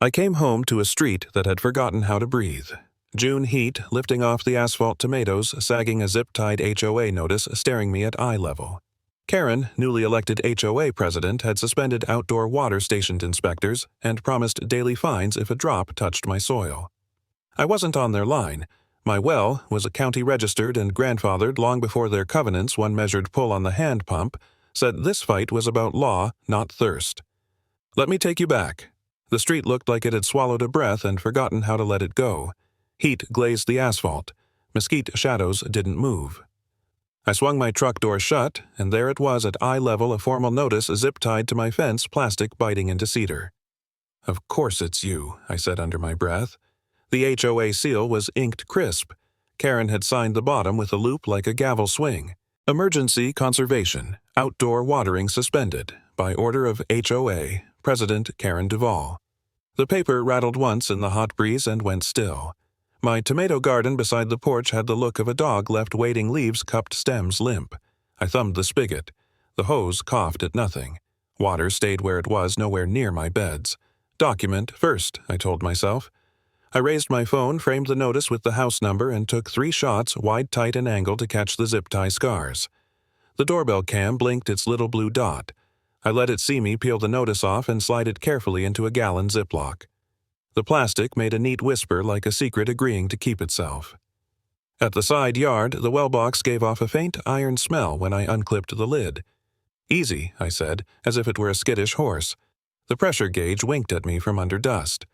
I came home to a street that had forgotten how to breathe. June heat lifting off the asphalt tomatoes, sagging a zip-tied HOA notice staring me at eye level. Karen, newly elected HOA president, had suspended outdoor water station inspectors and promised daily fines if a drop touched my soil. I wasn't on their line. My well was county registered and grandfathered long before their covenants. One measured pull on the hand pump said this fight was about law, not thirst. Let me take you back. The street looked like it had swallowed a breath and forgotten how to let it go. Heat glazed the asphalt. Mesquite shadows didn't move. I swung my truck door shut, and there it was at eye level, a formal notice zip-tied to my fence, plastic biting into cedar. "Of course it's you," I said under my breath. The HOA seal was inked crisp. Karen had signed the bottom with a loop like a gavel swing. Emergency conservation, outdoor watering suspended, by order of HOA, President Karen Duvall. The paper rattled once in the hot breeze and went still. My tomato garden beside the porch had the look of a dog left waiting, leaves cupped stems limp. I thumbed the spigot. The hose coughed at nothing. Water stayed where it was, nowhere near my beds. Document first, I told myself. I raised my phone, framed the notice with the house number, and took 3 shots, wide, tight, and angle, to catch the zip-tie scars. The doorbell cam blinked its little blue dot. I let it see me peel the notice off and slide it carefully into a gallon Ziploc. The plastic made a neat whisper like a secret agreeing to keep itself. At the side yard, the well box gave off a faint iron smell when I unclipped the lid. "Easy," I said, as if it were a skittish horse. The pressure gauge winked at me from under dust.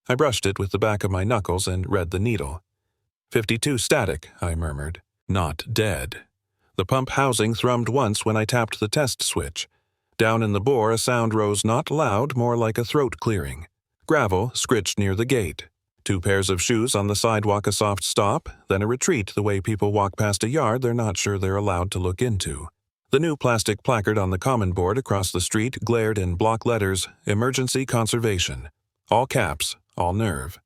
I brushed it with the back of my knuckles and read the needle. 52 static, I murmured. Not dead. The pump housing thrummed once when I tapped the test switch. Down in the bore, a sound rose not loud, more like a throat clearing. Gravel scritched near the gate. 2 pairs of shoes on the sidewalk, a soft stop, then a retreat the way people walk past a yard they're not sure they're allowed to look into. The new plastic placard on the common board across the street glared in block letters, "Emergency Conservation." All caps, all nerve.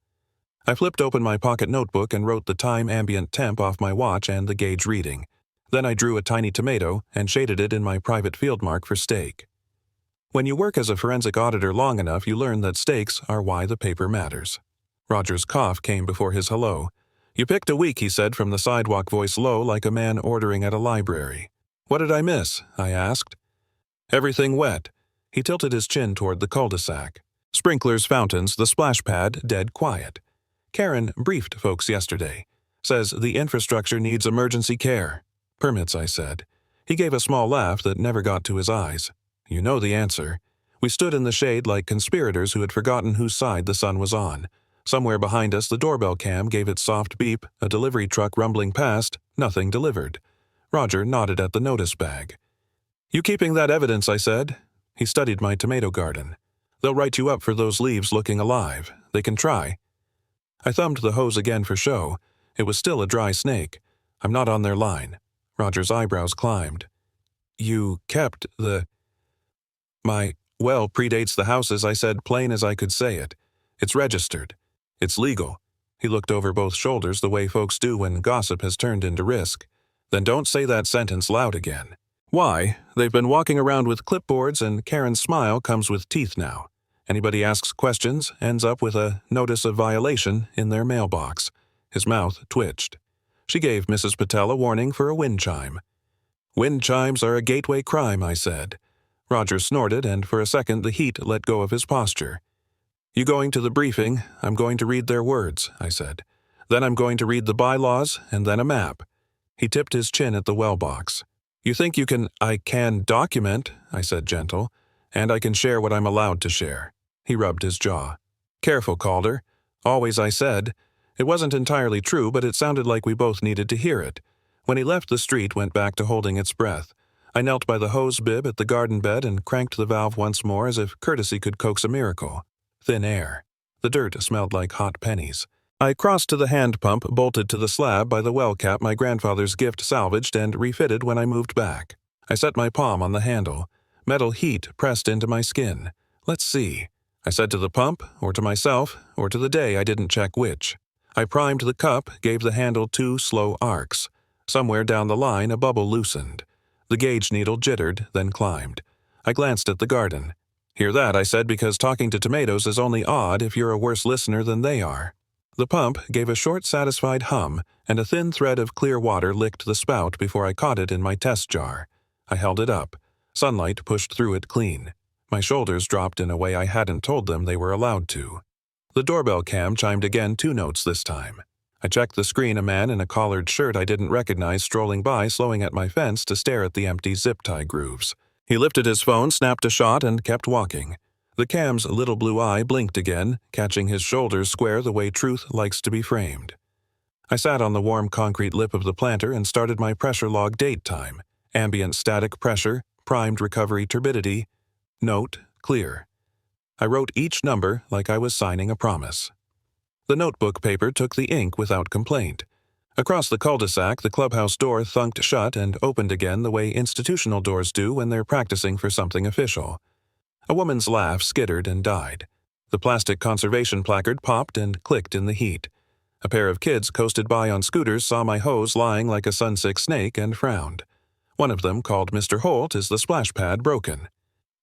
I flipped open my pocket notebook and wrote the time ambient temp off my watch and the gauge reading. Then I drew a tiny tomato and shaded it in my private field mark for stake. When you work as a forensic auditor long enough, you learn that stakes are why the paper matters. Roger's cough came before his hello. "You picked a week," he said from the sidewalk, voice low like a man ordering at a library. "What did I miss?" I asked. "Everything wet." He tilted his chin toward the cul-de-sac. Sprinklers, fountains, the splash pad, dead quiet. Karen briefed folks yesterday. Says the infrastructure needs emergency care. "Permits," I said. He gave a small laugh that never got to his eyes. "You know the answer." We stood in the shade like conspirators who had forgotten whose side the sun was on. Somewhere behind us, the doorbell cam gave its soft beep, a delivery truck rumbling past, nothing delivered. Roger nodded at the notice bag. "You keeping that evidence?" I said. He studied my tomato garden. "They'll write you up for those leaves looking alive. They can try." I thumbed the hose again for show. It was still a dry snake. "I'm not on their line." Roger's eyebrows climbed. "You kept the—" "My well predates the houses," I said, plain as I could say it. "It's registered. It's legal." He looked over both shoulders the way folks do when gossip has turned into risk. "Then don't say that sentence loud again." "Why? They've been walking around with clipboards, and Karen's smile comes with teeth now. Anybody asks questions ends up with a notice of violation in their mailbox." His mouth twitched. She gave Mrs. Patel a warning for a wind chime. "Wind chimes are a gateway crime," I said. Roger snorted, and for a second the heat let go of his posture. "You going to the briefing? I'm going to read their words," I said. "Then I'm going to read the bylaws, and then a map." He tipped his chin at the well box. "You think you can—" "I can document," I said, gentle, "and I can share what I'm allowed to share." He rubbed his jaw. "Careful, Calder. Always, I said." It wasn't entirely true, but it sounded like we both needed to hear it. When he left, the street went back to holding its breath. I knelt by the hose bib at the garden bed and cranked the valve once more as if courtesy could coax a miracle. Thin air. The dirt smelled like hot pennies. I crossed to the hand pump bolted to the slab by the well cap my grandfather's gift salvaged and refitted when I moved back. I set my palm on the handle. Metal heat pressed into my skin. Let's see. I said to the pump, or to myself, or to the day I didn't check which. I primed the cup, gave the handle 2 slow arcs. Somewhere down the line, a bubble loosened. The gauge needle jittered, then climbed. I glanced at the garden. Hear that, I said, because talking to tomatoes is only odd if you're a worse listener than they are. The pump gave a short, satisfied hum, and a thin thread of clear water licked the spout before I caught it in my test jar. I held it up. Sunlight pushed through it clean. My shoulders dropped in a way I hadn't told them they were allowed to. The doorbell cam chimed again 2 notes this time. I checked the screen, a man in a collared shirt I didn't recognize strolling by, slowing at my fence to stare at the empty zip-tie grooves. He lifted his phone, snapped a shot, and kept walking. The cam's little blue eye blinked again, catching his shoulders square the way truth likes to be framed. I sat on the warm concrete lip of the planter and started my pressure log date time. Ambient static pressure, primed recovery turbidity. Note, clear. I wrote each number like I was signing a promise. The notebook paper took the ink without complaint. Across the cul-de-sac, the clubhouse door thunked shut and opened again the way institutional doors do when they're practicing for something official. A woman's laugh skittered and died. The plastic conservation placard popped and clicked in the heat. A pair of kids coasted by on scooters saw my hose lying like a sunsick snake and frowned. One of them called Mr. Holt, "Is the splash pad broken?"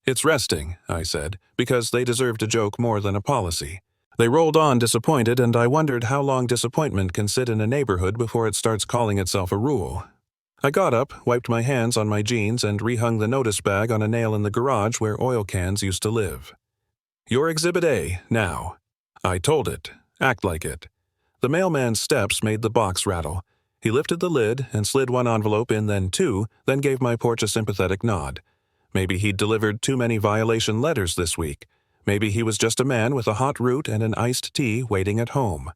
"It's resting," I said, because they deserved a joke more than a policy. They rolled on disappointed, and I wondered how long disappointment can sit in a neighborhood before it starts calling itself a rule. I got up, wiped my hands on my jeans, and rehung the notice bag on a nail in the garage where oil cans used to live. "You're Exhibit A, now." I told it. Act like it. The mailman's steps made the box rattle. He lifted the lid and slid 1 envelope in, then 2, then gave my porch a sympathetic nod. Maybe he'd delivered too many violation letters this week. Maybe he was just a man with a hot root and an iced tea waiting at home.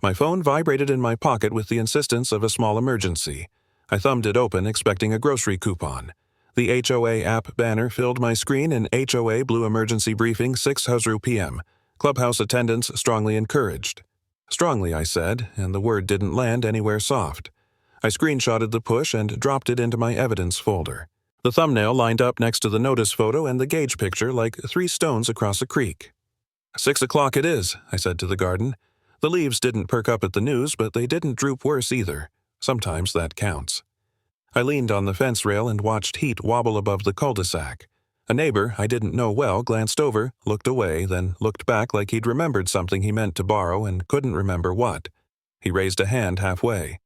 My phone vibrated in my pocket with the insistence of a small emergency. I thumbed it open, expecting a grocery coupon. The HOA app banner filled my screen in HOA Blue Emergency Briefing 6:00 p.m. Clubhouse attendance strongly encouraged. Strongly, I said, and the word didn't land anywhere soft. I screenshotted the push and dropped it into my evidence folder. The thumbnail lined up next to the notice photo and the gauge picture like 3 stones across a creek. 6 o'clock it is, I said to the garden. The leaves didn't perk up at the news, but they didn't droop worse either. Sometimes that counts. I leaned on the fence rail and watched heat wobble above the cul-de-sac. A neighbor I didn't know well glanced over, looked away, then looked back like he'd remembered something he meant to borrow and couldn't remember what. He raised a hand halfway.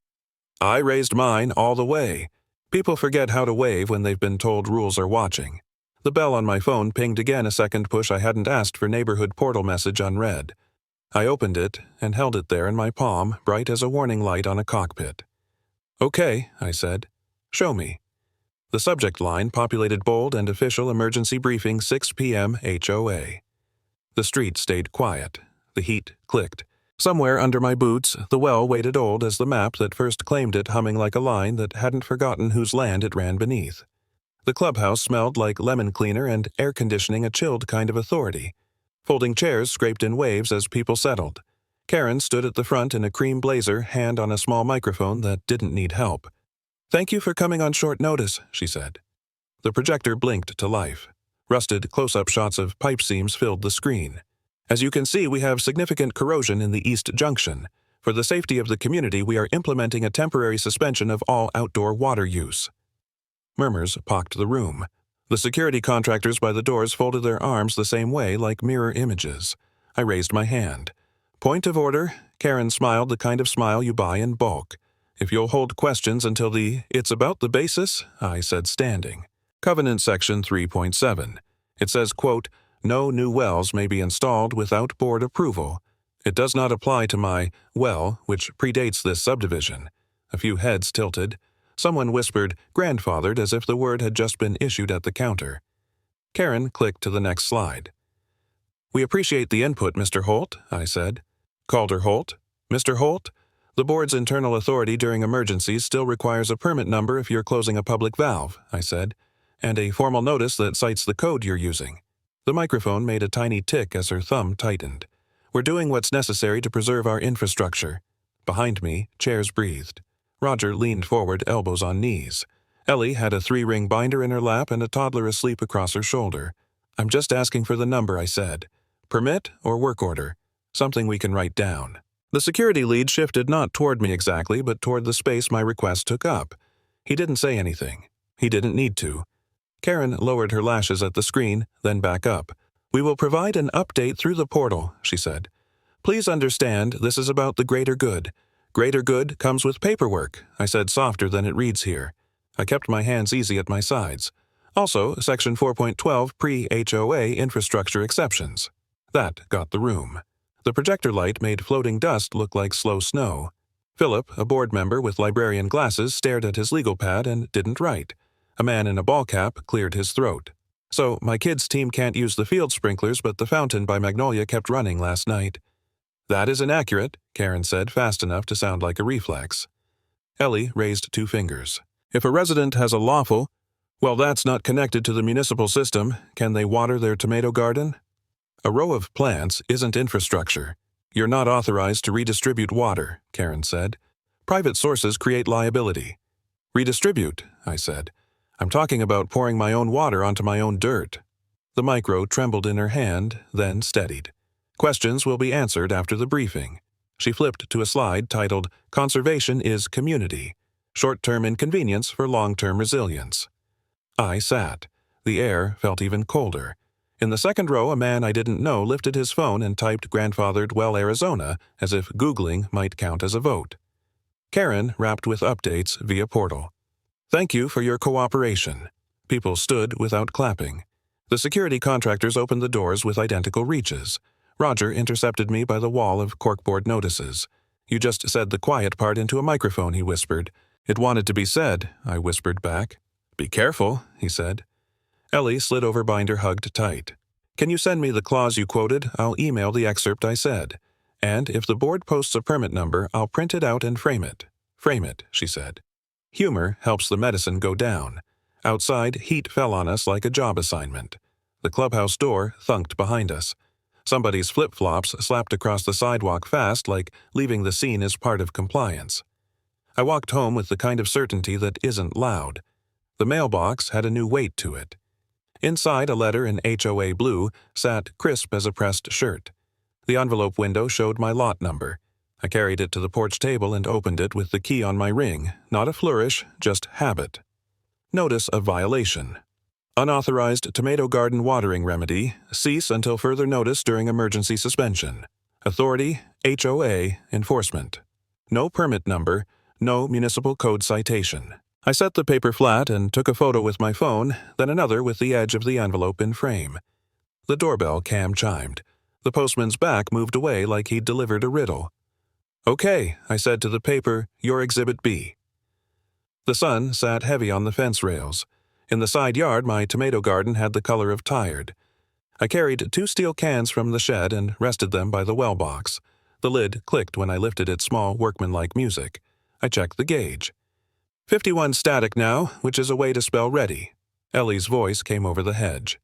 I raised mine all the way. People forget how to wave when they've been told rules are watching. The bell on my phone pinged again, a second push I hadn't asked for, neighborhood portal message unread. I opened it and held it there in my palm, bright as a warning light on a cockpit. "Okay," I said. "Show me." The subject line populated bold and official emergency briefing 6 p.m. HOA. The street stayed quiet. The heat clicked. Somewhere under my boots, the well waited old as the map that first claimed it, humming like a line that hadn't forgotten whose land it ran beneath. The clubhouse smelled like lemon cleaner and air conditioning, a chilled kind of authority. Folding chairs scraped in waves as people settled. Karen stood at the front in a cream blazer, hand on a small microphone that didn't need help. "Thank you for coming on short notice," she said. The projector blinked to life. Rusted close-up shots of pipe seams filled the screen. "As you can see, we have significant corrosion in the east junction. For the safety of the community, we are implementing a temporary suspension of all outdoor water use." Murmurs pocked the room. The security contractors by the doors folded their arms the same way, like mirror images. I raised my hand. "Point of order." Karen smiled, the kind of smile you buy in bulk. "If you'll hold questions until it's about the basis," I said, standing. Covenant Section 3.7. It says, quote, "No new wells may be installed without board approval. It does not apply to my well, which predates this subdivision." A few heads tilted. Someone whispered, "grandfathered," as if the word had just been issued at the counter. Karen clicked to the next slide. "We appreciate the input, Mr. Holt," I said. Calder Holt. "Mr. Holt, the board's internal authority during emergencies still requires a permit number if you're closing a public valve," I said, "and a formal notice that cites the code you're using." The microphone made a tiny tick as her thumb tightened. "We're doing what's necessary to preserve our infrastructure." Behind me, chairs breathed. Roger leaned forward, elbows on knees. Ellie had a 3-ring binder in her lap and a toddler asleep across her shoulder. "I'm just asking for the number," I said. "Permit or work order? Something we can write down." The security lead shifted not toward me exactly, but toward the space my request took up. He didn't say anything. He didn't need to. Karen lowered her lashes at the screen, then back up. "We will provide an update through the portal," she said. "Please understand this is about the greater good. Greater good comes with paperwork," I said softer than it reads here. I kept my hands easy at my sides. "Also, Section 4.12 pre-HOA infrastructure exceptions." That got the room. The projector light made floating dust look like slow snow. Philip, a board member with librarian glasses, stared at his legal pad and didn't write. A man in a ball cap cleared his throat. "So, my kids' team can't use the field sprinklers, but the fountain by Magnolia kept running last night." "That is inaccurate," Karen said fast enough to sound like a reflex. Ellie raised 2 fingers. "If a resident has a lawful, well, that's not connected to the municipal system, can they water their tomato garden?" "A row of plants isn't infrastructure. You're not authorized to redistribute water," Karen said. "Private sources create liability." "Redistribute," I said. "I'm talking about pouring my own water onto my own dirt." The micro trembled in her hand, then steadied. "Questions will be answered after the briefing." She flipped to a slide titled, "Conservation is Community. Short-term inconvenience for long-term resilience." I sat. The air felt even colder. In the second row, a man I didn't know lifted his phone and typed grandfathered Well, Arizona, as if Googling might count as a vote. Karen wrapped with updates via portal. "Thank you for your cooperation." People stood without clapping. The security contractors opened the doors with identical reaches. Roger intercepted me by the wall of corkboard notices. "You just said the quiet part into a microphone," he whispered. "It wanted to be said," I whispered back. "Be careful," he said. Ellie slid over binder hugged tight. "Can you send me the clause you quoted? I'll email the excerpt I said. And if the board posts a permit number, I'll print it out and frame it." "Frame it," she said. Humor helps the medicine go down. Outside, heat fell on us like a job assignment. The clubhouse door thunked behind us. Somebody's flip-flops slapped across the sidewalk fast, like leaving the scene is part of compliance. I walked home with the kind of certainty that isn't loud. The mailbox had a new weight to it. Inside, a letter in HOA blue sat crisp as a pressed shirt. The envelope window showed my lot number. I carried it to the porch table and opened it with the key on my ring, not a flourish, just habit. Notice of violation. Unauthorized tomato garden watering remedy, cease until further notice during emergency suspension. Authority, HOA, enforcement. No permit number, no municipal code citation. I set the paper flat and took a photo with my phone, then another with the edge of the envelope in frame. The doorbell cam chimed. The postman's back moved away like he'd delivered a riddle. "Okay," I said to the paper, "your Exhibit B." The sun sat heavy on the fence rails. In the side yard, my tomato garden had the color of tired. I carried 2 steel cans from the shed and rested them by the well box. The lid clicked when I lifted its small workmanlike music. I checked the gauge. 51 static now, which is a way to spell ready. Ellie's voice came over the hedge.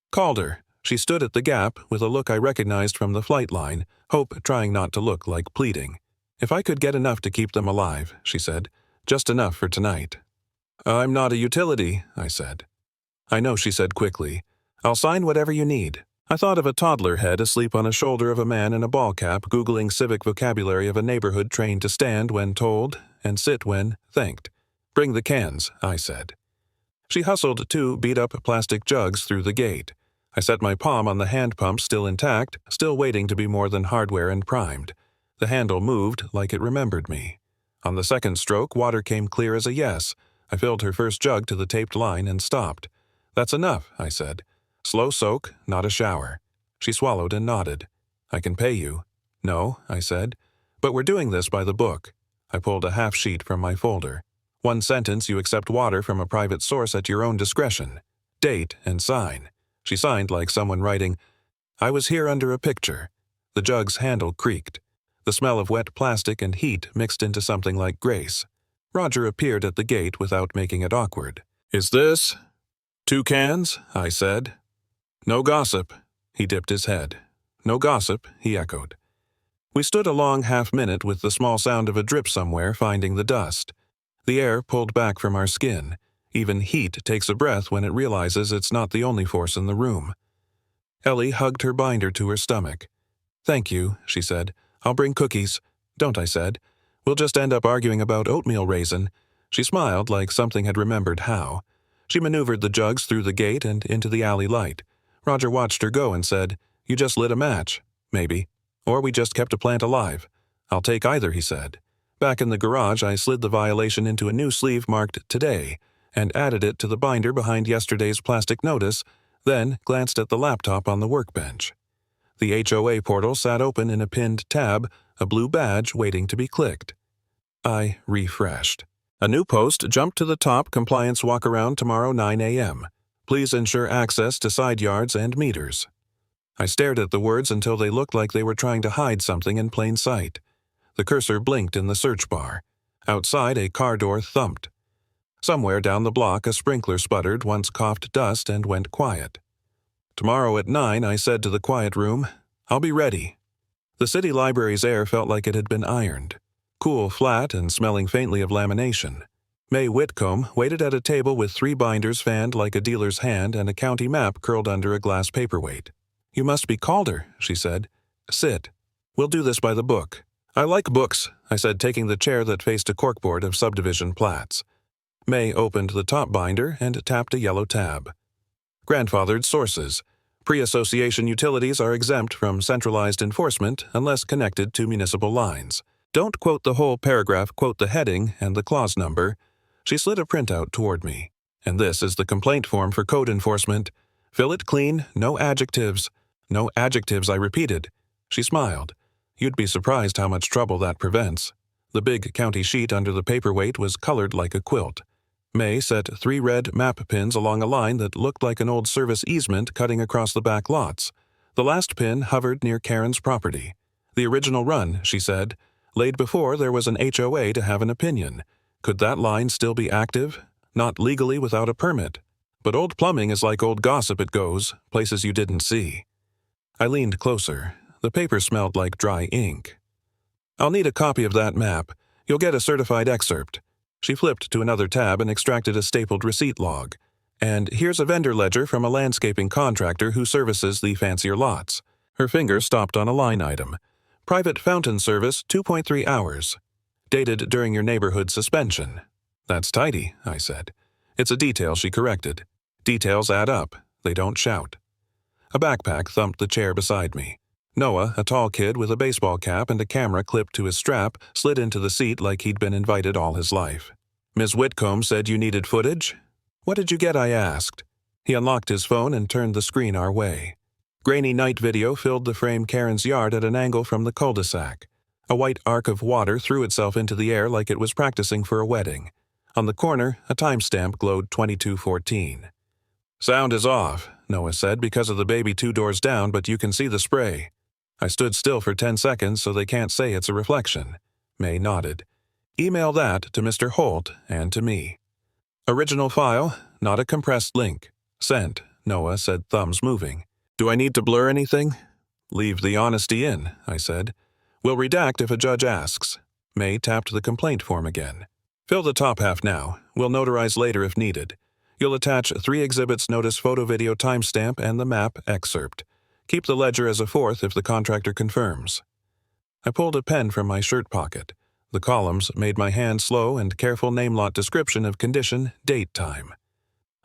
Calder. She stood at the gap with a look I recognized from the flight line, hope trying not to look like pleading. "If I could get enough to keep them alive," she said. "Just enough for tonight." "I'm not a utility," I said. "I know," she said quickly. "I'll sign whatever you need." I thought of a toddler head asleep on a shoulder of a man in a ball cap Googling civic vocabulary of a neighborhood trained to stand when told and sit when thanked. "Bring the cans," I said. She hustled 2 beat-up plastic jugs through the gate. I set my palm on the hand pump still intact, still waiting to be more than hardware and primed. The handle moved like it remembered me. On the second stroke, water came clear as a yes. I filled her first jug to the taped line and stopped. "That's enough," I said. "Slow soak, not a shower." She swallowed and nodded. "I can pay you." "No," I said. "But we're doing this by the book." I pulled a half sheet from my folder. 1 sentence, you accept water from a private source at your own discretion. Date and sign. She signed like someone writing, "I was here under a picture." The jug's handle creaked. The smell of wet plastic and heat mixed into something like grace. Roger appeared at the gate without making it awkward. "Is this 2 cans?" I said. "No gossip." He dipped his head. "No gossip," he echoed. We stood a long half-minute with the small sound of a drip somewhere finding the dust. The air pulled back from our skin. Even heat takes a breath when it realizes it's not the only force in the room. Ellie hugged her binder to her stomach. "Thank you," she said. "I'll bring cookies." "Don't," I said. "We'll just end up arguing about oatmeal raisin." She smiled like something had remembered how. She maneuvered the jugs through the gate and into the alley light. Roger watched her go and said, "You just lit a match. Maybe. Or we just kept a plant alive. I'll take either," he said. Back in the garage, I slid the violation into a new sleeve marked Today and added it to the binder behind yesterday's plastic notice, then glanced at the laptop on the workbench. The HOA portal sat open in a pinned tab, a blue badge waiting to be clicked. I refreshed. A new post jumped to the top: compliance walk-around tomorrow 9 a.m. Please ensure access to side yards and meters. I stared at the words until they looked like they were trying to hide something in plain sight. The cursor blinked in the search bar. Outside, a car door thumped. Somewhere down the block, a sprinkler sputtered, once coughed dust, and went quiet. Tomorrow at 9, I said to the quiet room, "I'll be ready." The city library's air felt like it had been ironed. Cool, flat, and smelling faintly of lamination. May Whitcomb waited at a table with 3 binders fanned like a dealer's hand and a county map curled under a glass paperweight. "You must be Calder," she said. "Sit. We'll do this by the book." "I like books," I said, taking the chair that faced a corkboard of subdivision plats. May opened the top binder and tapped a yellow tab. Grandfathered sources. Pre-association utilities are exempt from centralized enforcement unless connected to municipal lines. Don't quote the whole paragraph, quote the heading and the clause number. She slid a printout toward me. "And this is the complaint form for code enforcement. Fill it clean, no adjectives." "No adjectives," I repeated. She smiled. "You'd be surprised how much trouble that prevents." The big county sheet under the paperweight was colored like a quilt. May set 3 red map pins along a line that looked like an old service easement cutting across the back lots. The last pin hovered near Karen's property. "The original run," she said, "laid before there was an HOA to have an opinion. Could that line still be active? Not legally without a permit. But old plumbing is like old gossip, it goes, places you didn't see." I leaned closer. The paper smelled like dry ink. "I'll need a copy of that map. You'll get a certified excerpt." She flipped to another tab and extracted a stapled receipt log. "And here's a vendor ledger from a landscaping contractor who services the fancier lots." Her finger stopped on a line item. "Private fountain service, 2.3 hours. Dated during your neighborhood suspension." "That's tidy," I said. "It's a detail," she corrected. "Details add up. They don't shout." A backpack thumped the chair beside me. Noah, a tall kid with a baseball cap and a camera clipped to his strap, slid into the seat like he'd been invited all his life. "Ms. Whitcomb said you needed footage?" "What did you get?" I asked. He unlocked his phone and turned the screen our way. Grainy night video filled the frame Karen's yard at an angle from the cul-de-sac. A white arc of water threw itself into the air like it was practicing for a wedding. On the corner, a timestamp glowed 22:14. "Sound is off," Noah said, "because of the baby 2 doors down, but you can see the spray." I stood still for 10 seconds so they can't say it's a reflection. May nodded. "Email that to Mr. Holt and to me." "Original file, not a compressed link." "Sent," Noah said, thumbs moving. "Do I need to blur anything?" "Leave the honesty in," I said. "We'll redact if a judge asks." May tapped the complaint form again. "Fill the top half now. We'll notarize later if needed. You'll attach 3 exhibits: notice, photo, video, timestamp, and the map excerpt. Keep the ledger as a 4th if the contractor confirms." I pulled a pen from my shirt pocket. The columns made my hand slow and careful name-lot description of condition, date, time.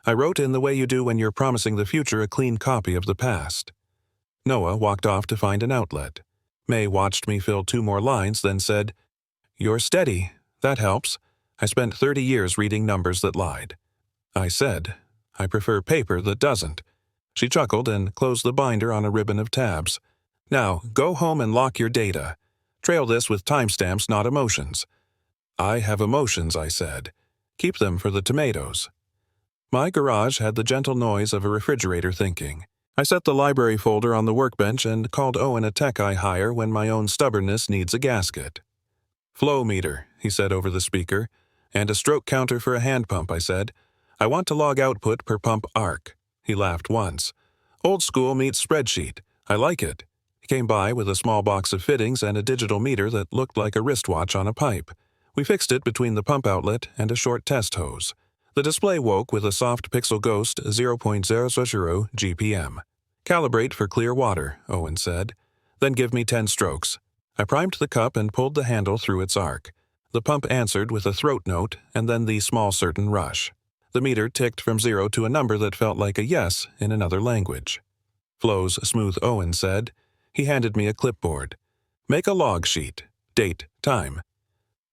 I wrote in the way you do when you're promising the future a clean copy of the past. Noah walked off to find an outlet. May watched me fill 2 more lines, then said, "You're steady. That helps. I spent 30 years reading numbers that lied." I said, "I prefer paper that doesn't." She chuckled and closed the binder on a ribbon of tabs. "Now, go home and lock your data. Trail this with timestamps, not emotions." "I have emotions," I said. "Keep them for the tomatoes." My garage had the gentle noise of a refrigerator thinking. I set the library folder on the workbench and called Owen a tech I hire when my own stubbornness needs a gasket. "Flow meter," he said over the speaker. "And a stroke counter for a hand pump," I said. "I want to log output per pump arc." He laughed once. "Old school meets spreadsheet. I like it." He came by with a small box of fittings and a digital meter that looked like a wristwatch on a pipe. We fixed it between the pump outlet and a short test hose. The display woke with a soft pixel ghost 0.00 GPM. "Calibrate for clear water," Owen said. "Then give me 10 strokes." I primed the cup and pulled the handle through its arc. The pump answered with a throat note and then the small certain rush. The meter ticked from 0 to a number that felt like a yes in another language. Flo's Smooth Owen said. He handed me a clipboard. Make a log sheet. Date, time.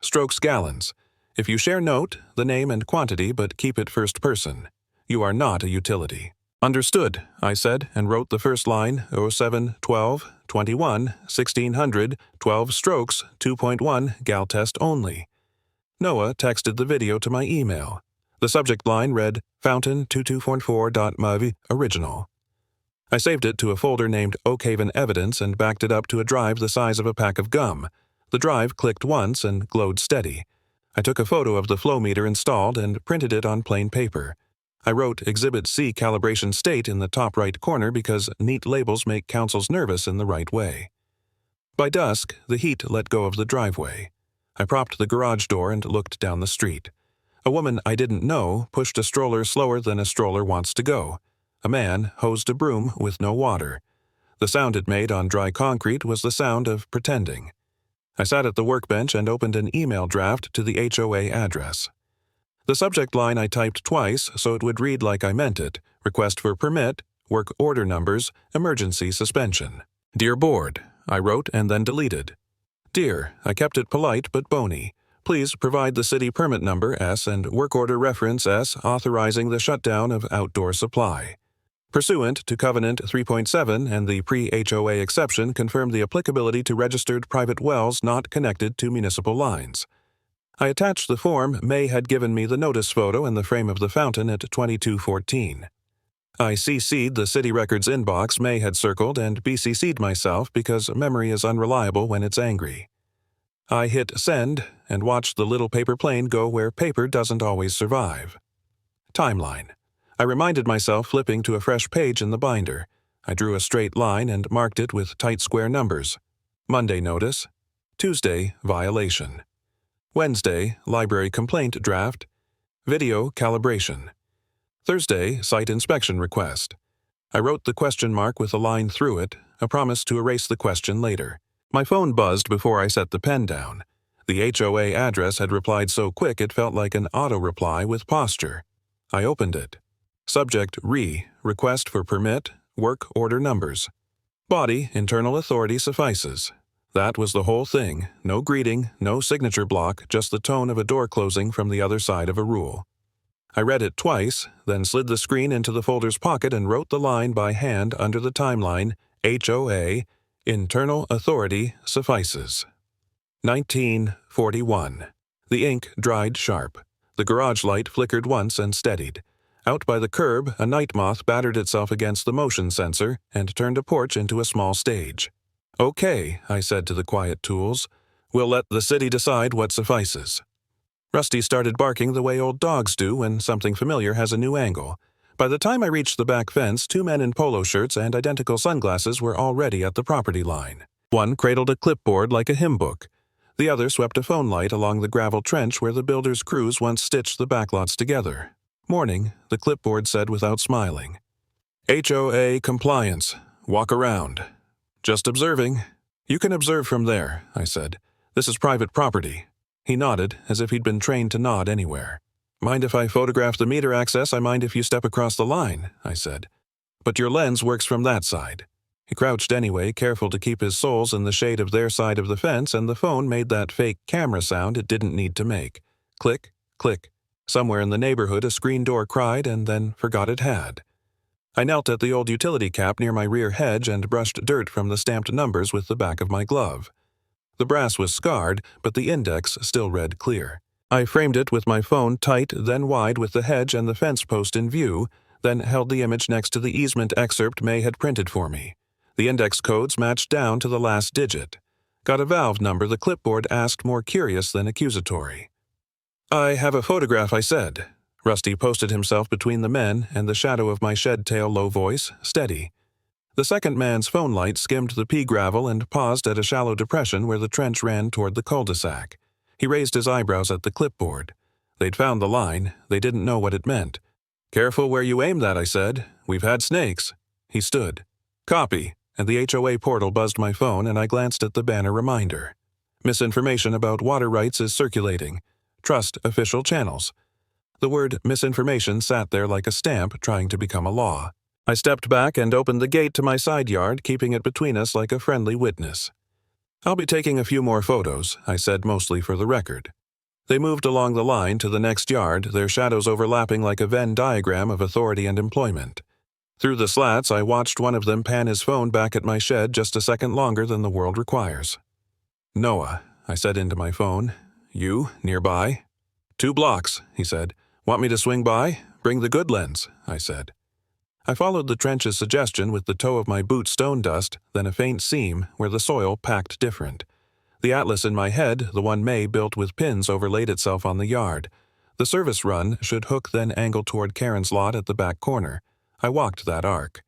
Strokes gallons. If you share, note the name and quantity, but keep it first person. You are not a utility. Understood, I said, and wrote the first line, 07, 12, 21, 1600, 12 strokes, 2.1, gal test only. Noah texted the video to my email. The subject line read, fountain2244.mov original. I saved it to a folder named Oakhaven Evidence and backed it up to a drive the size of a pack of gum. The drive clicked once and glowed steady. I took a photo of the flow meter installed and printed it on plain paper. I wrote Exhibit C calibration state in the top right corner because neat labels make councils nervous in the right way. By dusk, the heat let go of the driveway. I propped the garage door and looked down the street. A woman I didn't know pushed a stroller slower than a stroller wants to go. A man hosed a broom with no water. The sound it made on dry concrete was the sound of pretending. I sat at the workbench and opened an email draft to the HOA address. The subject line I typed twice so it would read like I meant it, request for permit, work order numbers, emergency suspension. Dear Board, I wrote and then deleted. Dear, I kept it polite but bony. Please provide the city permit number S and work order reference S authorizing the shutdown of outdoor supply. Pursuant to Covenant 3.7 and the pre-HOA exception confirm the applicability to registered private wells not connected to municipal lines. I attached the form May had given me the notice photo in the frame of the fountain at 2214. I CC'd the city records inbox May had circled and BCC'd myself because memory is unreliable when it's angry. I hit send and watched the little paper plane go where paper doesn't always survive. Timeline. I reminded myself flipping to a fresh page in the binder. I drew a straight line and marked it with tight square numbers. Monday notice. Tuesday violation. Wednesday library complaint draft. Video calibration. Thursday site inspection request. I wrote the question mark with a line through it, a promise to erase the question later. My phone buzzed before I set the pen down. The HOA address had replied so quick it felt like an auto-reply with posture. I opened it. Subject request for permit, work order numbers. Body, internal authority suffices. That was the whole thing. No greeting, no signature block, just the tone of a door closing from the other side of a rule. I read it twice, then slid the screen into the folder's pocket and wrote the line by hand under the timeline, HOA, internal authority suffices. 1941. The ink dried sharp. The garage light flickered once and steadied. Out by the curb, a night moth battered itself against the motion sensor and turned a porch into a small stage. Okay, I said to the quiet tools. We'll let the city decide what suffices. Rusty started barking the way old dogs do when something familiar has a new angle. By the time I reached the back fence, 2 men in polo shirts and identical sunglasses were already at the property line. One cradled a clipboard like a hymn book. The other swept a phone light along the gravel trench where the builder's crews once stitched the backlots together. Morning, the clipboard said without smiling. HOA compliance. Walk around. Just observing. You can observe from there, I said. This is private property. He nodded, as if he'd been trained to nod anywhere. Mind if I photograph the meter access? I mind if you step across the line, I said. But your lens works from that side. He crouched anyway, careful to keep his soles in the shade of their side of the fence, and the phone made that fake camera sound it didn't need to make. Click, click. Somewhere in the neighborhood a screen door cried and then forgot it had. I knelt at the old utility cap near my rear hedge and brushed dirt from the stamped numbers with the back of my glove. The brass was scarred, but the index still read clear. I framed it with my phone tight, then wide with the hedge and the fence post in view, then held the image next to the easement excerpt May had printed for me. The index codes matched down to the last digit. Got a valve number the clipboard asked more curious than accusatory. I have a photograph, I said. Rusty posted himself between the men and the shadow of my shed-tail low voice, steady. The second man's phone light skimmed the pea gravel and paused at a shallow depression where the trench ran toward the cul-de-sac. He raised his eyebrows at the clipboard. They'd found the line. They didn't know what it meant. Careful where you aim that, I said. We've had snakes. He stood. Copy. And the HOA portal buzzed my phone and I glanced at the banner reminder. Misinformation about water rights is circulating. Trust official channels. The word misinformation sat there like a stamp trying to become a law. I stepped back and opened the gate to my side yard, keeping it between us like a friendly witness. "I'll be taking a few more photos," I said, mostly for the record. They moved along the line to the next yard, their shadows overlapping like a Venn diagram of authority and employment. Through the slats, I watched one of them pan his phone back at my shed just a second longer than the world requires. "Noah," I said into my phone. "You, nearby?" "2 blocks," he said. "Want me to swing by? Bring the good lens," I said. I followed the trench's suggestion with the toe of my boot stone dust, then a faint seam where the soil packed different. The atlas in my head, the one May built with pins, overlaid itself on the yard. The service run should hook then angle toward Karen's lot at the back corner. I walked that arc.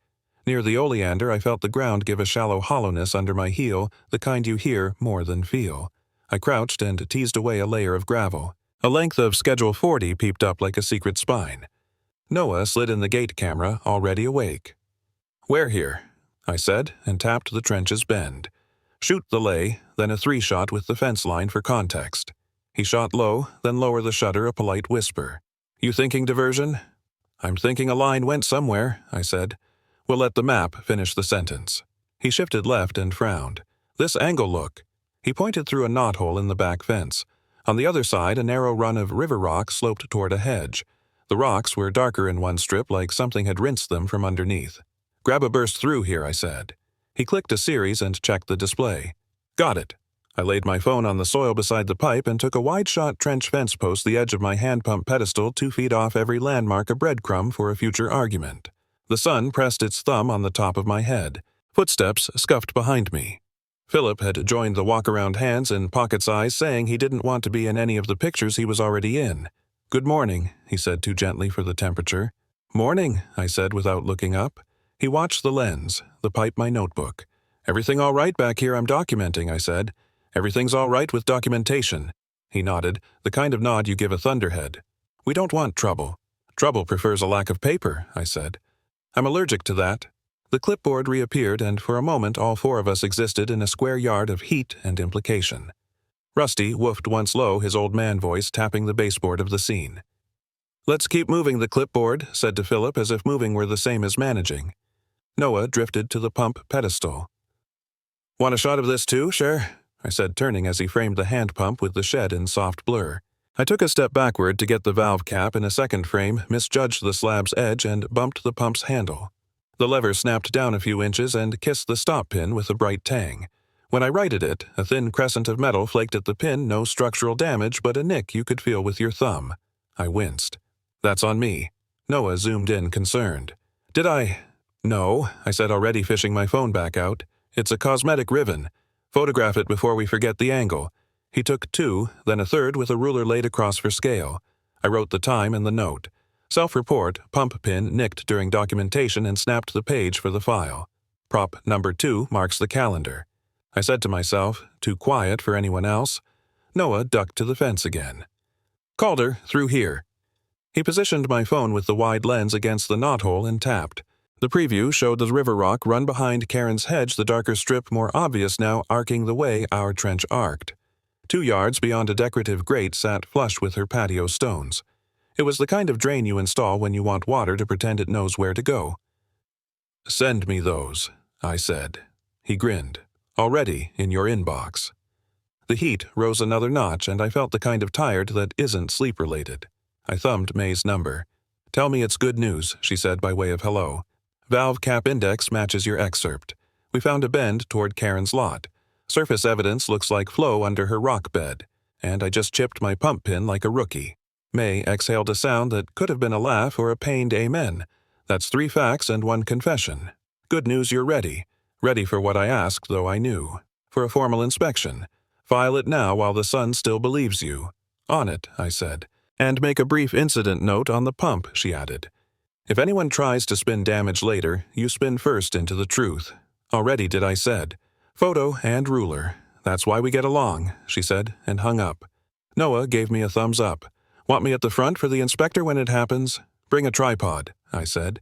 Near the oleander, I felt the ground give a shallow hollowness under my heel, the kind you hear more than feel. I crouched and teased away a layer of gravel. A length of Schedule 40 peeped up like a secret spine. Noah slid in the gate camera, already awake. "Where here?" I said, and tapped the trench's bend. "Shoot the lay, then a 3-shot with the fence line for context." He shot low, then lower the shutter, a polite whisper. "You thinking diversion?" "I'm thinking a line went somewhere," I said. "We'll let the map finish the sentence." He shifted left and frowned. "This angle look." He pointed through a knothole in the back fence. On the other side, a narrow run of river rock sloped toward a hedge. The rocks were darker in one strip, like something had rinsed them from underneath. "Grab a burst through here," I said. He clicked a series and checked the display. "Got it." I laid my phone on the soil beside the pipe and took a wide-shot trench fence post the edge of my hand pump pedestal 2 feet off every landmark a breadcrumb for a future argument. The sun pressed its thumb on the top of my head. Footsteps scuffed behind me. Philip had joined the walk-around hands in pocket size, saying he didn't want to be in any of the pictures he was already in. "Good morning," he said too gently for the temperature. "Morning," I said without looking up. He watched the lens, the pipe my notebook. "Everything all right back here I'm documenting," I said. "Everything's all right with documentation." He nodded, the kind of nod you give a thunderhead. "We don't want trouble." "Trouble prefers a lack of paper," I said. "I'm allergic to that." The clipboard reappeared, and for a moment all 4 of us existed in a square yard of heat and implication. Rusty woofed once low, his old man voice tapping the baseboard of the scene. "Let's keep moving the clipboard," said to Philip, as if moving were the same as managing. Noah drifted to the pump pedestal. "Want a shot of this too, Cher?" I said, turning as he framed the hand pump with the shed in soft blur. I took a step backward to get the valve cap in a second frame, misjudged the slab's edge, and bumped the pump's handle. The lever snapped down a few inches and kissed the stop pin with a bright tang. When I righted it, a thin crescent of metal flaked at the pin, no structural damage, but a nick you could feel with your thumb. I winced. "That's on me." Noah zoomed in, concerned. "Did I?" "No," I said, already fishing my phone back out. "It's a cosmetic ribbon. Photograph it before we forget the angle." He took 2, then a third with a ruler laid across for scale. I wrote the time and the note. Self-report, pump pin nicked during documentation, and snapped the page for the file. Prop number 2 marks the calendar. I said to myself, too quiet for anyone else. Noah ducked to the fence again. "Calder, through here." He positioned my phone with the wide lens against the knothole and tapped. The preview showed the river rock run behind Karen's hedge, the darker strip more obvious now, arcing the way our trench arced. 2 yards beyond a decorative grate sat flush with her patio stones. It was the kind of drain you install when you want water to pretend it knows where to go. "Send me those," I said. He grinned. "Already in your inbox." The heat rose another notch, and I felt the kind of tired that isn't sleep-related. I thumbed May's number. "Tell me it's good news," she said by way of hello. "Valve cap index matches your excerpt. We found a bend toward Karen's lot. Surface evidence looks like flow under her rock bed. And I just chipped my pump pin like a rookie." May exhaled a sound that could have been a laugh or a pained amen. "That's 3 facts and 1 confession. Good news you're ready. Ready for what I asked, though I knew. For a formal inspection. File it now while the sun still believes you." "On it," I said. "And make a brief incident note on the pump," she added. "If anyone tries to spin damage later, you spin first into the truth." "Already did," I said. "Photo and ruler. That's why we get along," she said, and hung up. Noah gave me a thumbs up. "Want me at the front for the inspector when it happens?" "Bring a tripod," I said.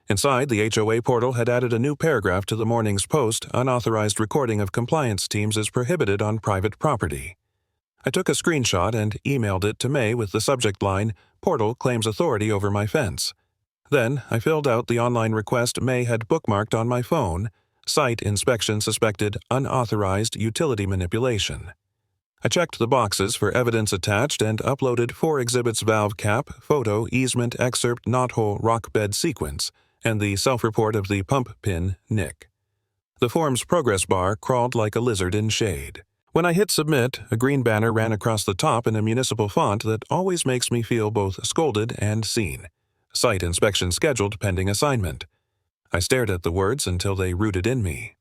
Inside, the HOA portal had added a new paragraph to the morning's post: "Unauthorized recording of compliance teams is prohibited on private property." I took a screenshot and emailed it to May with the subject line, Portal claims authority over my fence. Then I filled out the online request May had bookmarked on my phone, site inspection suspected unauthorized utility manipulation. I checked the boxes for evidence attached and uploaded 4 exhibits: valve cap, photo, easement, excerpt, knothole, rock bed sequence, and the self-report of the pump pin nick. The form's progress bar crawled like a lizard in shade. When I hit submit, a green banner ran across the top in a municipal font that always makes me feel both scolded and seen. Site inspection scheduled pending assignment. I stared at the words until they rooted in me.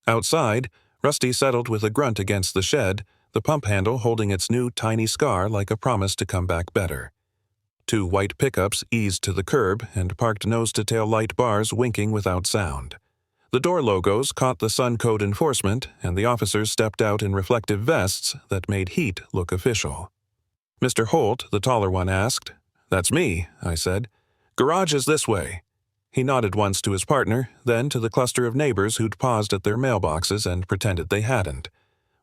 Outside, Rusty settled with a grunt against the shed, the pump handle holding its new tiny scar like a promise to come back better. 2 white pickups eased to the curb and parked nose-to-tail light bars winking without sound. The door logos caught the Sun Code enforcement, and the officers stepped out in reflective vests that made heat look official. Mr. Holt, the taller one, asked. "That's me," I said. "Garage is this way." He nodded once to his partner, then to the cluster of neighbors who'd paused at their mailboxes and pretended they hadn't.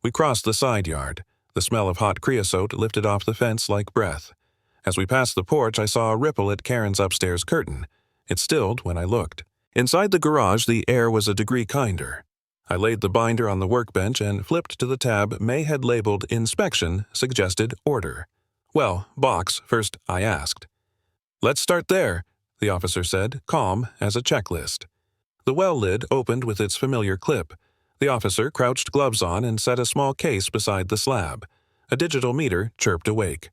We crossed the side yard. The smell of hot creosote lifted off the fence like breath. As we passed the porch, I saw a ripple at Karen's upstairs curtain. It stilled when I looked. Inside the garage, the air was a degree kinder. I laid the binder on the workbench and flipped to the tab May had labeled Inspection, suggested Order. "Well, box, first," I asked. "Let's start there," the officer said, calm as a checklist. The well lid opened with its familiar clip. The officer crouched gloves on and set a small case beside the slab. A digital meter chirped awake.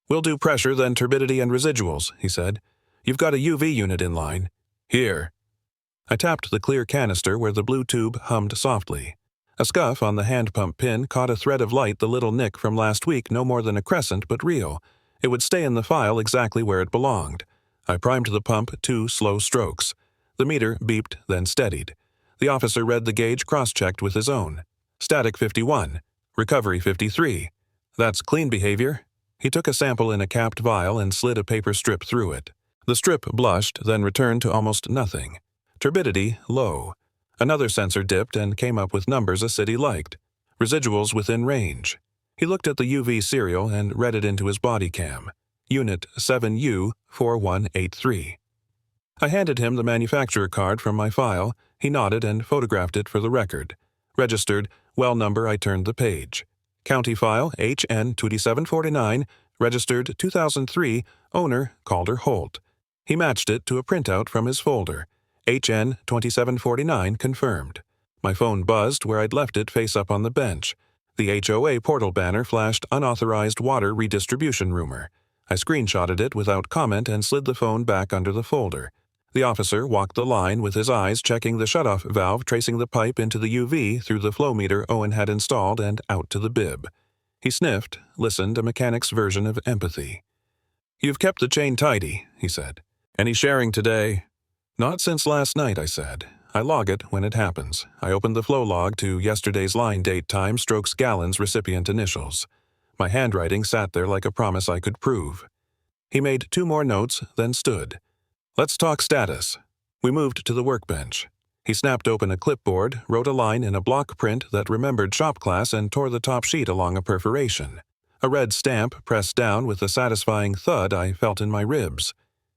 "We'll do pressure, then turbidity and residuals," he said. "You've got a UV unit in line." "Here." I tapped the clear canister where the blue tube hummed softly. A scuff on the hand pump pin caught a thread of light, the little nick from last week, no more than a crescent but real. It would stay in the file exactly where it belonged. I primed the pump 2 slow strokes. The meter beeped, then steadied. The officer read the gauge cross-checked with his own. Static 51. Recovery 53. That's clean behavior. He took a sample in a capped vial and slid a paper strip through it. The strip blushed, then returned to almost nothing. Turbidity low. Another sensor dipped and came up with numbers a city liked. Residuals within range. He looked at the UV serial and read it into his body cam. Unit 7U4183. I handed him the manufacturer card from my file. He nodded and photographed it for the record. Registered, well number. I turned the page. County file HN 2749, registered 2003, owner Calder Holt. He matched it to a printout from his folder. HN 2749 confirmed. My phone buzzed where I'd left it face up on the bench. The HOA portal banner flashed unauthorized water redistribution rumor. I screenshotted it without comment and slid the phone back under the folder. The officer walked the line with his eyes checking the shutoff valve, tracing the pipe into the UV through the flow meter Owen had installed and out to the bib. He sniffed, listened, a mechanic's version of empathy. "You've kept the chain tidy," he said. "Any sharing today?" "Not since last night," I said. "I log it when it happens." I opened the flow log to yesterday's line date, time, strokes, gallons, recipient initials. My handwriting sat there like a promise I could prove. He made 2 more notes, then stood. "Let's talk status." We moved to the workbench. He snapped open a clipboard, wrote a line in a block print that remembered shop class, and tore the top sheet along a perforation. A red stamp pressed down with a satisfying thud I felt in my ribs.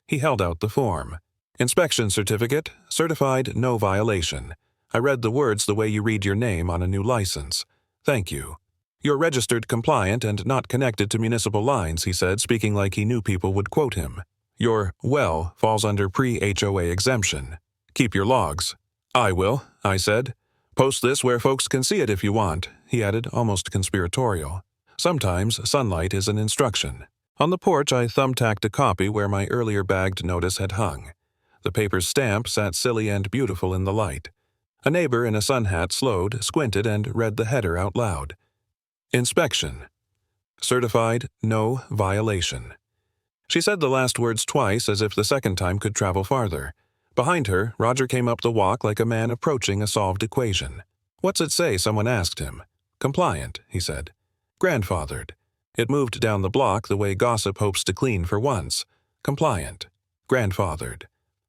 He held out the form. Inspection certificate, certified no violation. I read the words the way you read your name on a new license. "Thank you." "You're registered compliant and not connected to municipal lines," he said, speaking like he knew people would quote him. "Your well falls under pre-HOA exemption. Keep your logs." "I will," I said. "Post this where folks can see it if you want," he added, almost conspiratorial. Sometimes sunlight is an instruction. On the porch, I thumbtacked a copy where my earlier bagged notice had hung. The paper's stamp sat silly and beautiful in the light. A neighbor in a sun hat slowed, squinted, and read the header out loud. Inspection. Certified no violation. She said the last words twice as if the second time could travel farther. Behind her, Roger came up the walk like a man approaching a solved equation. "What's it say?" someone asked him. "Compliant," he said. "Grandfathered." It moved down the block the way gossip hopes to clean for once. "Compliant. Grandfathered."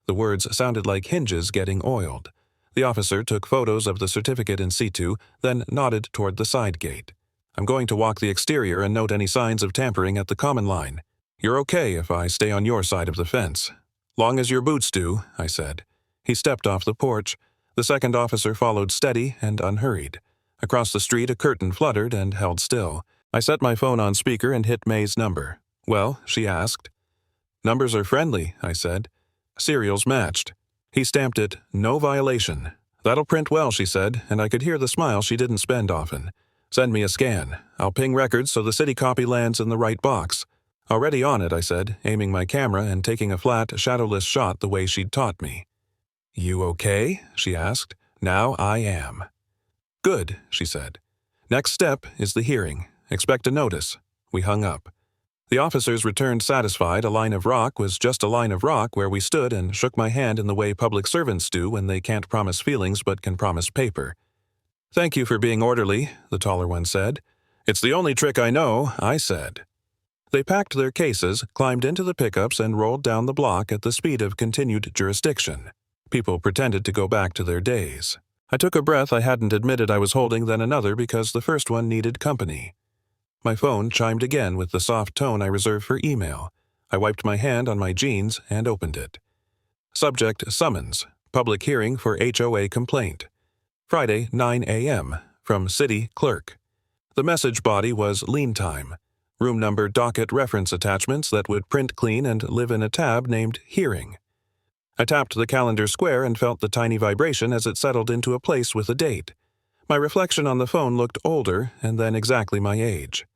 The words sounded like hinges getting oiled. The officer took photos of the certificate in situ, then nodded toward the side gate. "I'm going to walk the exterior and note any signs of tampering at the common line." You're okay if I stay on your side of the fence. Long as your boots do, I said. He stepped off the porch. The second officer followed steady and unhurried. Across the street a curtain fluttered and held still. I set my phone on speaker and hit May's number. Well, she asked. Numbers are friendly, I said. Serials matched. He stamped it, no violation. That'll print well, she said, and I could hear the smile she didn't spend often. Send me a scan. I'll ping records so the city copy lands in the right box. Already on it, I said, aiming my camera and taking a flat, shadowless shot the way she'd taught me. You okay? She asked. Now I am. Good, she said. Next step is the hearing. Expect a notice. We hung up. The officers returned satisfied. A line of rock was just a line of rock where we stood and shook my hand in the way public servants do when they can't promise feelings but can promise paper. Thank you for being orderly, the taller one said. It's the only trick I know, I said. They packed their cases, climbed into the pickups, and rolled down the block at the speed of continued jurisdiction. People pretended to go back to their days. I took a breath I hadn't admitted I was holding, then another because the first one needed company. My phone chimed again with the soft tone I reserve for email. I wiped my hand on my jeans and opened it. Subject: summons. Public hearing for HOA complaint. Friday, 9 a.m. From City Clerk. The message body was lean time. Room number, docket, reference attachments that would print clean and live in a tab named Hearing. I tapped the calendar square and felt the tiny vibration as it settled into a place with a date. My reflection on the phone looked older and then exactly my age.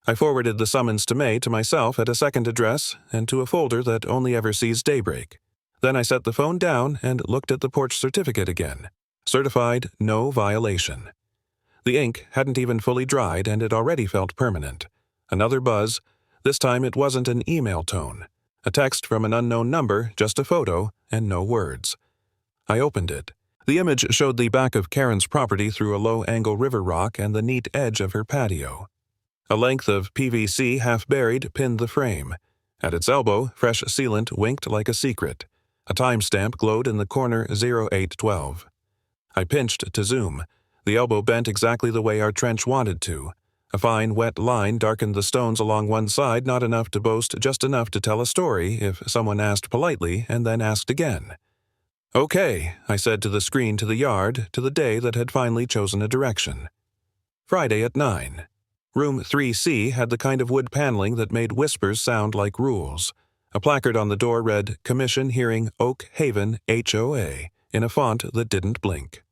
I forwarded the summons to May to myself at a second address and to a folder that only ever sees daybreak. Then I set the phone down and looked at the porch certificate again. Certified, no violation. The ink hadn't even fully dried and it already felt permanent. Another buzz. This time it wasn't an email tone. A text from an unknown number, just a photo, and no words. I opened it. The image showed the back of Karen's property through a low-angle river rock and the neat edge of her patio. A length of PVC half-buried pinned the frame. At its elbow, fresh sealant winked like a secret. A timestamp glowed in the corner 0812. I pinched to zoom. The elbow bent exactly the way our trench wanted to. A fine, wet line darkened the stones along one side, not enough to boast, just enough to tell a story if someone asked politely and then asked again. Okay, I said to the screen to the yard, to the day that had finally chosen a direction. Friday at 9. Room 3C had the kind of wood paneling that made whispers sound like rules. A placard on the door read, Commission Hearing Oak Haven HOA, in a font that didn't blink.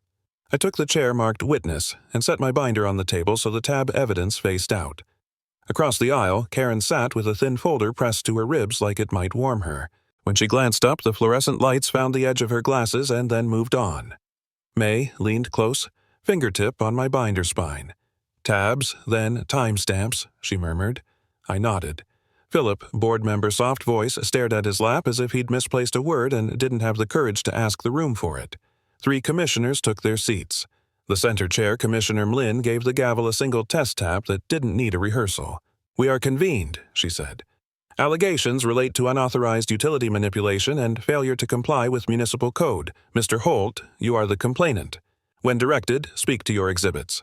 I took the chair marked Witness and set my binder on the table so the tab evidence faced out. Across the aisle, Karen sat with a thin folder pressed to her ribs like it might warm her. When she glanced up, the fluorescent lights found the edge of her glasses and then moved on. May leaned close, fingertip on my binder spine. Tabs, then timestamps, she murmured. I nodded. Philip, board member soft voice, stared at his lap as if he'd misplaced a word and didn't have the courage to ask the room for it. 3 commissioners took their seats. The center chair, Commissioner Mlin, gave the gavel a single test tap that didn't need a rehearsal. We are convened, she said. Allegations relate to unauthorized utility manipulation and failure to comply with municipal code. Mr. Holt, you are the complainant. When directed, speak to your exhibits.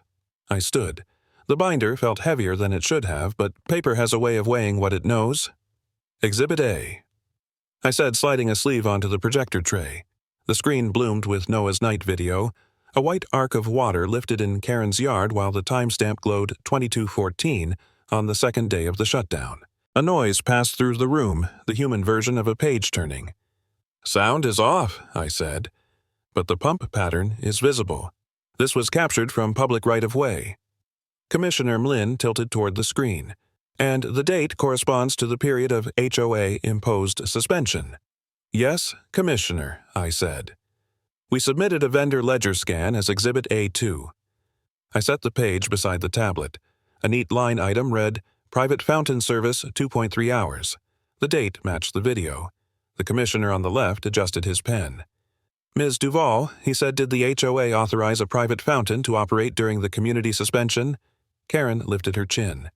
I stood. The binder felt heavier than it should have, but paper has a way of weighing what it knows. Exhibit A. I said, sliding a sleeve onto the projector tray. The screen bloomed with Noah's night video. A white arc of water lifted in Karen's yard while the timestamp glowed 22:14 on the second day of the shutdown. A noise passed through the room, the human version of a page turning. Sound is off, I said, but the pump pattern is visible. This was captured from public right-of-way. Commissioner Mlin tilted toward the screen, and the date corresponds to the period of HOA-imposed suspension. Yes, Commissioner, I said. We submitted a vendor ledger scan as Exhibit A2. I set the page beside the tablet. A neat line item read, Private fountain service 2.3 hours. The date matched the video. The commissioner on the left adjusted his pen. Ms. Duval, he said, did the HOA authorize a private fountain to operate during the community suspension? Karen lifted her chin.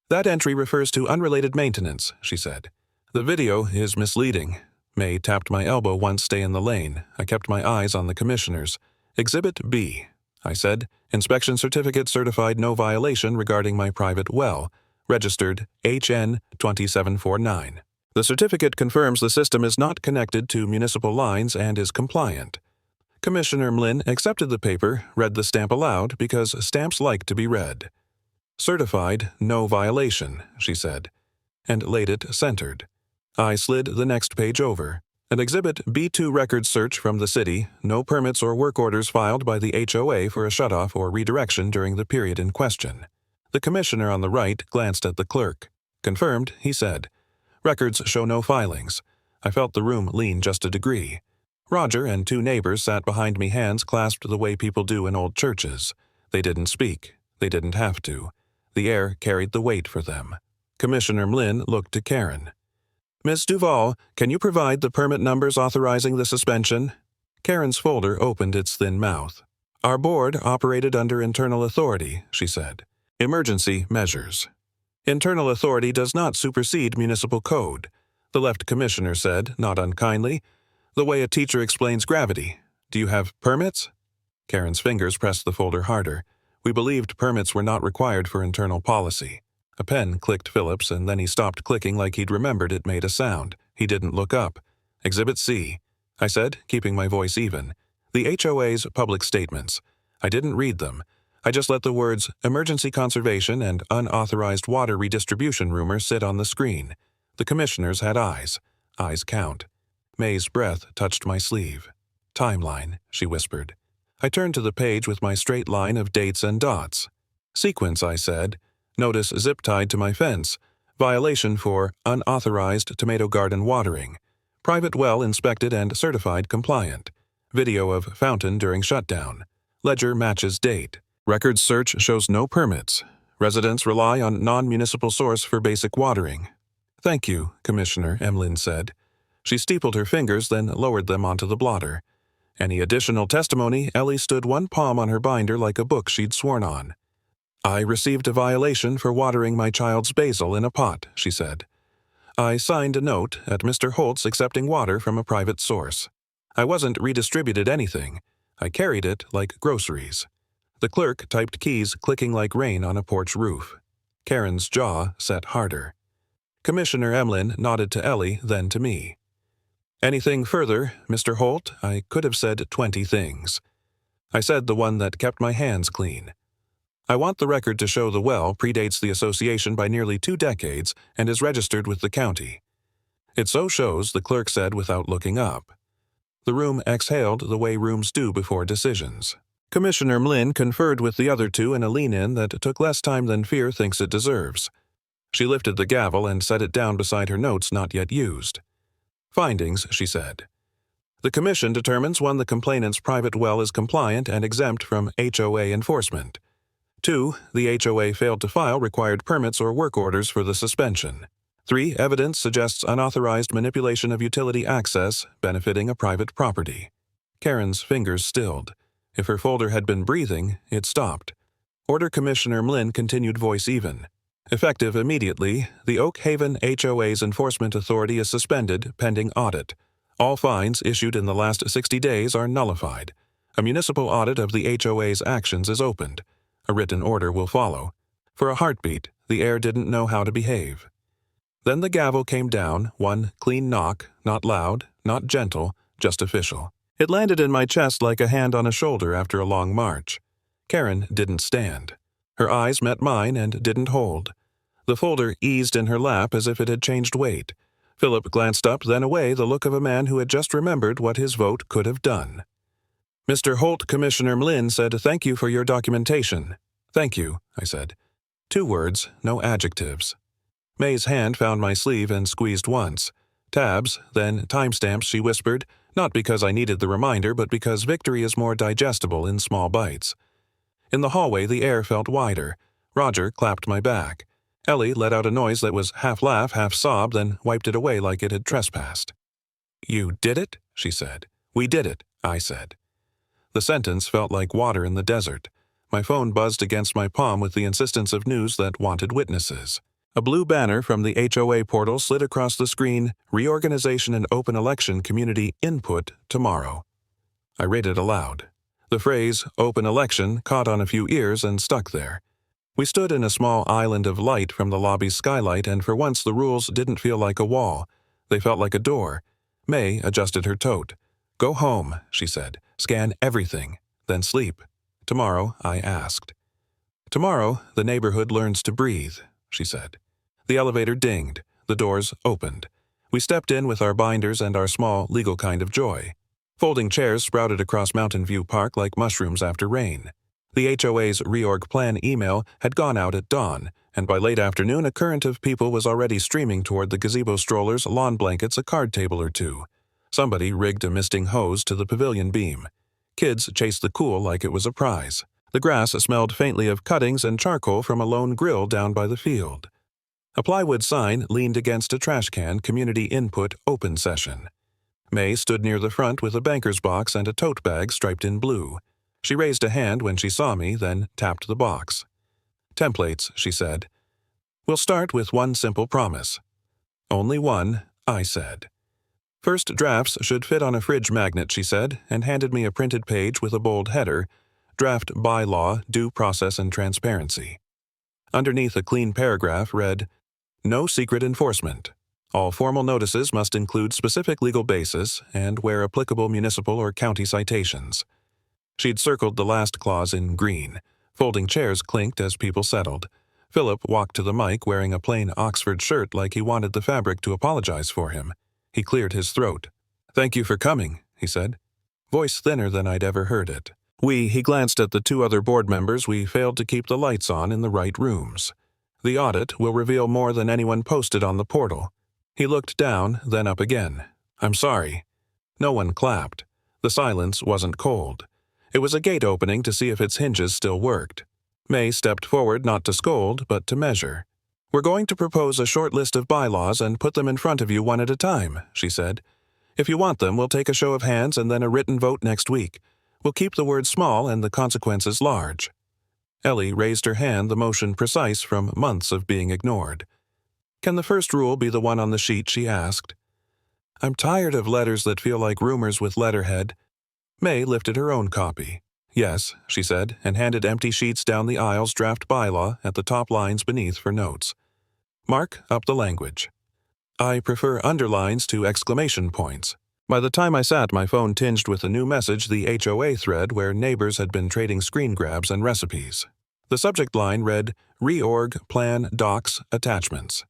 That entry refers to unrelated maintenance, she said. The video is misleading. May tapped my elbow once, stay in the lane. I kept my eyes on the commissioners. Exhibit B, I said. Inspection certificate certified no violation regarding my private well. registered HN 2749. The certificate confirms the system is not connected to municipal lines and is compliant. Commissioner Mlin accepted the paper, read the stamp aloud because stamps like to be read. Certified, no violation, she said, and laid it centered. I slid the next page over. An Exhibit B2 record search from the city, no permits or work orders filed by the HOA for a shutoff or redirection during the period in question. The commissioner on the right glanced at the clerk. Confirmed, he said. Records show no filings. I felt the room lean just a degree. Roger and two neighbors sat behind me, hands clasped the way people do in old churches. They didn't speak. They didn't have to. The air carried the weight for them. Commissioner Mlin looked to Karen. Miss Duval, can you provide the permit numbers authorizing the suspension? Karen's folder opened its thin mouth. Our board operated under internal authority, she said. Emergency measures. Internal authority does not supersede municipal code, the left commissioner said, not unkindly. The way a teacher explains gravity. Do you have permits? Karen's fingers pressed the folder harder. We believed permits were not required for internal policy. A pen clicked Phillips, and then he stopped clicking like he'd remembered it made a sound. He didn't look up. Exhibit C, I said, keeping my voice even. The HOA's public statements. I didn't read them. I just let the words emergency conservation and unauthorized water redistribution rumor sit on the screen. The commissioners had eyes. Eyes count. May's breath touched my sleeve. Timeline, she whispered. I turned to the page with my straight line of dates and dots. Sequence, I said. Notice zip tied to my fence. Violation for unauthorized tomato garden watering. Private well inspected and certified compliant. Video of fountain during shutdown. Ledger matches date. Record search shows no permits. Residents rely on non-municipal source for basic watering. Thank you, Commissioner, Emlyn said. She steepled her fingers, then lowered them onto the blotter. Any additional testimony? Ellie stood one palm on her binder like a book she'd sworn on. I received a violation for watering my child's basil in a pot, she said. I signed a note at Mr. Holt's accepting water from a private source. I wasn't redistributed anything. I carried it like groceries. The clerk typed keys clicking like rain on a porch roof. Karen's jaw set harder. Commissioner Emlyn nodded to Ellie, then to me. Anything further, Mr. Holt? I could have said 20 things. I said the one that kept my hands clean. I want the record to show the well predates the association by nearly 2 decades and is registered with the county. It so shows, the clerk said without looking up. The room exhaled the way rooms do before decisions. Commissioner Mlin conferred with the other two in a lean-in that took less time than fear thinks it deserves. She lifted the gavel and set it down beside her notes not yet used. Findings, she said. The commission determines 1. The complainant's private well is compliant and exempt from HOA enforcement. 2. The HOA failed to file required permits or work orders for the suspension. 3. Evidence suggests unauthorized manipulation of utility access benefiting a private property. Karen's fingers stilled. If her folder had been breathing, it stopped. Order Commissioner Mlin continued, voice even. Effective immediately, the Oak Haven HOA's enforcement authority is suspended pending audit. All fines issued in the last 60 days are nullified. A municipal audit of the HOA's actions is opened. A written order will follow. For a heartbeat, the air didn't know how to behave. Then the gavel came down, one clean knock, not loud, not gentle, just official. It landed in my chest like a hand on a shoulder after a long march. Karen didn't stand. Her eyes met mine and didn't hold. The folder eased in her lap as if it had changed weight. Philip glanced up, then away, the look of a man who had just remembered what his vote could have done. Mr. Holt, Commissioner Mlin said, "Thank you for your documentation." "Thank you," I said. 2 words, no adjectives. May's hand found my sleeve and squeezed once. Tabs, then timestamps, she whispered, not because I needed the reminder, but because victory is more digestible in small bites. In the hallway, the air felt wider. Roger clapped my back. Ellie let out a noise that was half laugh, half sob, then wiped it away like it had trespassed. "You did it?" she said. "We did it," I said. The sentence felt like water in the desert. My phone buzzed against my palm with the insistence of news that wanted witnesses. A blue banner from the HOA portal slid across the screen, Reorganization and Open Election Community Input Tomorrow. I read it aloud. The phrase, open election, caught on a few ears and stuck there. We stood in a small island of light from the lobby's skylight, and for once the rules didn't feel like a wall. They felt like a door. May adjusted her tote. "Go home," she said. "Scan everything. Then sleep." "Tomorrow?" I asked. "Tomorrow, the neighborhood learns to breathe," she said. The elevator dinged. The doors opened. We stepped in with our binders and our small, legal kind of joy. Folding chairs sprouted across Mountain View Park like mushrooms after rain. The HOA's reorg plan email had gone out at dawn, and by late afternoon a current of people was already streaming toward the gazebo strollers, lawn blankets, a card table or two. Somebody rigged a misting hose to the pavilion beam. Kids chased the cool like it was a prize. The grass smelled faintly of cuttings and charcoal from a lone grill down by the field. A plywood sign leaned against a trash can, community input open session. May stood near the front with a banker's box and a tote bag striped in blue. She raised a hand when she saw me, then tapped the box. "Templates," she said. "We'll start with one simple promise." "Only one," I said. "First drafts should fit on a fridge magnet," she said, and handed me a printed page with a bold header, "Draft Bylaw, Due Process and Transparency." Underneath a clean paragraph read, "No secret enforcement. All formal notices must include specific legal basis and, where applicable, municipal or county citations." She'd circled the last clause in green. Folding chairs clinked as people settled. Philip walked to the mic wearing a plain Oxford shirt like he wanted the fabric to apologize for him. He cleared his throat. "Thank you for coming," he said. Voice thinner than I'd ever heard it. He glanced at the two other board members. We failed to keep the lights on in the right rooms. "The audit will reveal more than anyone posted on the portal." He looked down, then up again. "I'm sorry." No one clapped. The silence wasn't cold. It was a gate opening to see if its hinges still worked. May stepped forward not to scold, but to measure. "We're going to propose a short list of bylaws and put them in front of you one at a time," she said. "If you want them, we'll take a show of hands and then a written vote next week. We'll keep the words small and the consequences large." Ellie raised her hand, the motion precise from months of being ignored. "Can the first rule be the one on the sheet?" she asked. "I'm tired of letters that feel like rumors with letterhead." May lifted her own copy. "Yes," she said, and handed empty sheets down the aisle's draft bylaw at the top lines beneath for notes. "Mark up the language." "I prefer underlines to exclamation points." By the time I sat, my phone tinged with a new message, the HOA thread where neighbors had been trading screen grabs and recipes. The subject line read, "Reorg, Plan, Docs, Attachments."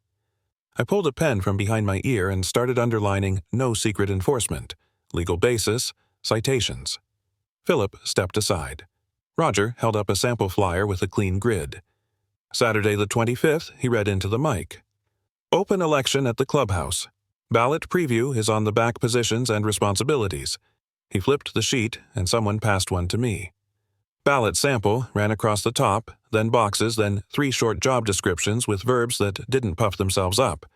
I pulled a pen from behind my ear and started underlining "No secret enforcement," legal basis, citations. Philip stepped aside. Roger held up a sample flyer with a clean grid. "Saturday the 25th, he read into the mic. "Open election at the clubhouse. Ballot preview is on the back, positions and responsibilities." He flipped the sheet, and someone passed one to me. "Ballot sample" ran across the top, then boxes, then 3 short job descriptions with verbs that didn't puff themselves up.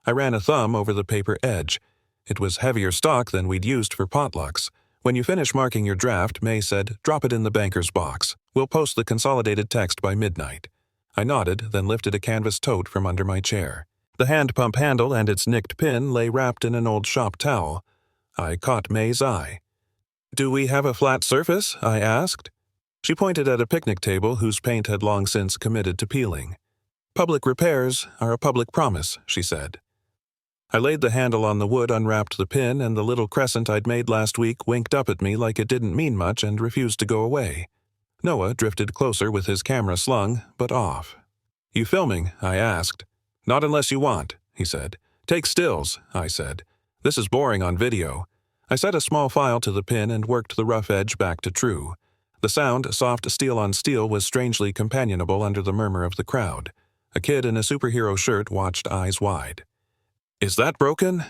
I ran a thumb over the paper edge. It was heavier stock than we'd used for potlucks. "When you finish marking your draft," May said, "drop it in the banker's box. We'll post the consolidated text by midnight." I nodded, then lifted a canvas tote from under my chair. The hand pump handle and its nicked pin lay wrapped in an old shop towel. I caught May's eye. "Do we have a flat surface?" I asked. She pointed at a picnic table whose paint had long since committed to peeling. "Public repairs are a public promise," she said. I laid the handle on the wood, unwrapped the pin, and the little crescent I'd made last week winked up at me like it didn't mean much and refused to go away. Noah drifted closer with his camera slung, but off. "You filming?" I asked. "Not unless you want," he said. "Take stills," I said. "This is boring on video." I set a small file to the pin and worked the rough edge back to true. The sound, soft steel on steel, was strangely companionable under the murmur of the crowd. A kid in a superhero shirt watched eyes wide. "Is that broken?"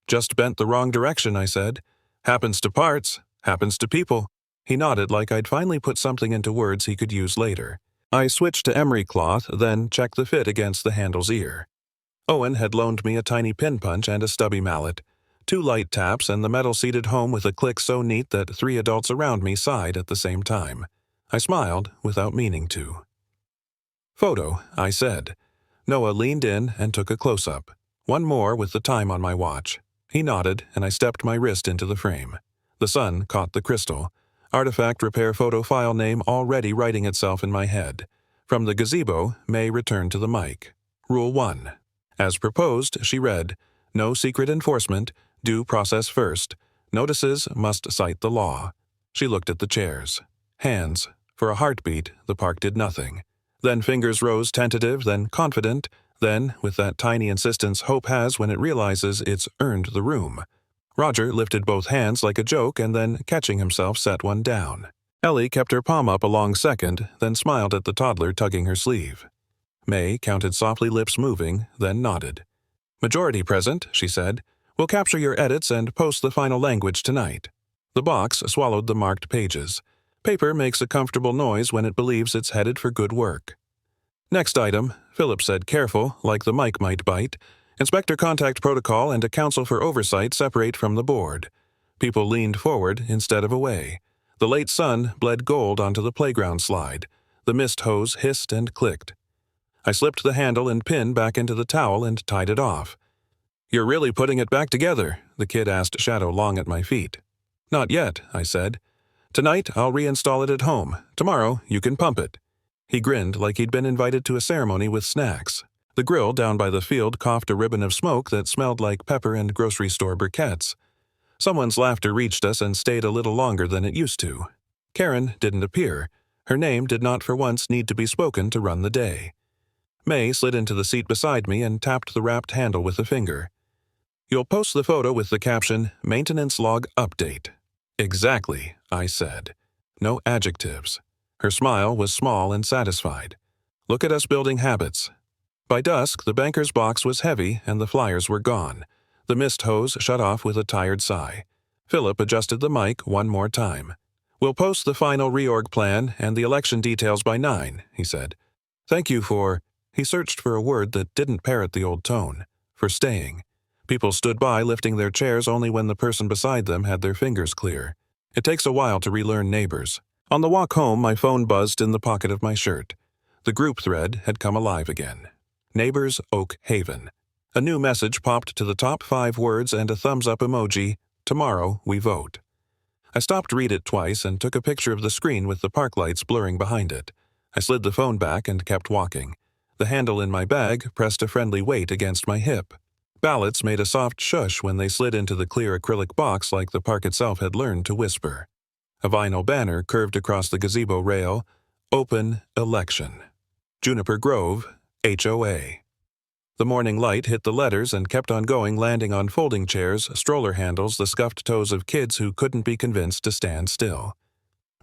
"Just bent the wrong direction," I said. "Happens to parts. Happens to people." He nodded like I'd finally put something into words he could use later. I switched to emery cloth, then checked the fit against the handle's ear. Owen had loaned me a tiny pin punch and a stubby mallet. 2 light taps, and the metal seated home with a click so neat that 3 adults around me sighed at the same time. I smiled without meaning to. "Photo," I said. Noah leaned in and took a close-up. One more with the time on my watch. He nodded, and I stepped my wrist into the frame. The sun caught the crystal. Artifact repair photo file name already writing itself in my head. From the gazebo, May returned to the mic. Rule 1. As proposed, she read, "No secret enforcement, due process first. Notices must cite the law." She looked at the chairs. Hands. For a heartbeat, the park did nothing. Then fingers rose tentative, then confident, then, with that tiny insistence hope has when it realizes it's earned the room. Roger lifted both hands like a joke and then, catching himself, set one down. Ellie kept her palm up a long second, then smiled at the toddler tugging her sleeve. May counted softly, lips moving, then nodded. "Majority present," she said. "We'll capture your edits and post the final language tonight." The box swallowed the marked pages. Paper makes a comfortable noise when it believes it's headed for good work. "Next item," Philip said, careful, like the mic might bite. "Inspector contact protocol and a council for oversight separate from the board." People leaned forward instead of away. The late sun bled gold onto the playground slide. The mist hose hissed and clicked. I slipped the handle and pin back into the towel and tied it off. "You're really putting it back together?" the kid asked Shadow long at my feet. "Not yet," I said. "Tonight I'll reinstall it at home. Tomorrow you can pump it." He grinned like he'd been invited to a ceremony with snacks. The grill down by the field coughed a ribbon of smoke that smelled like pepper and grocery store briquettes. Someone's laughter reached us and stayed a little longer than it used to. Karen didn't appear. Her name did not for once need to be spoken to run the day. May slid into the seat beside me and tapped the wrapped handle with a finger. "You'll post the photo with the caption, 'Maintenance Log Update.'" "Exactly," I said. No adjectives. Her smile was small and satisfied. "Look at us building habits." By dusk, the banker's box was heavy and the flyers were gone. The mist hose shut off with a tired sigh. Philip adjusted the mic one more time. "We'll post the final reorg plan and the election details by 9, he said. "Thank you for—" He searched for a word that didn't parrot the old tone. "For staying." People stood by lifting their chairs only when the person beside them had their fingers clear. It takes a while to relearn neighbors. On the walk home, my phone buzzed in the pocket of my shirt. The group thread had come alive again. Neighbors Oak Haven. A new message popped to the top 5 words and a thumbs-up emoji. "Tomorrow we vote." I stopped to read it twice and took a picture of the screen with the park lights blurring behind it. I slid the phone back and kept walking. The handle in my bag pressed a friendly weight against my hip. Ballots made a soft shush when they slid into the clear acrylic box like the park itself had learned to whisper. A vinyl banner curved across the gazebo rail. "Open Election. Juniper Grove, HOA." The morning light hit the letters and kept on going, landing on folding chairs, stroller handles, the scuffed toes of kids who couldn't be convinced to stand still.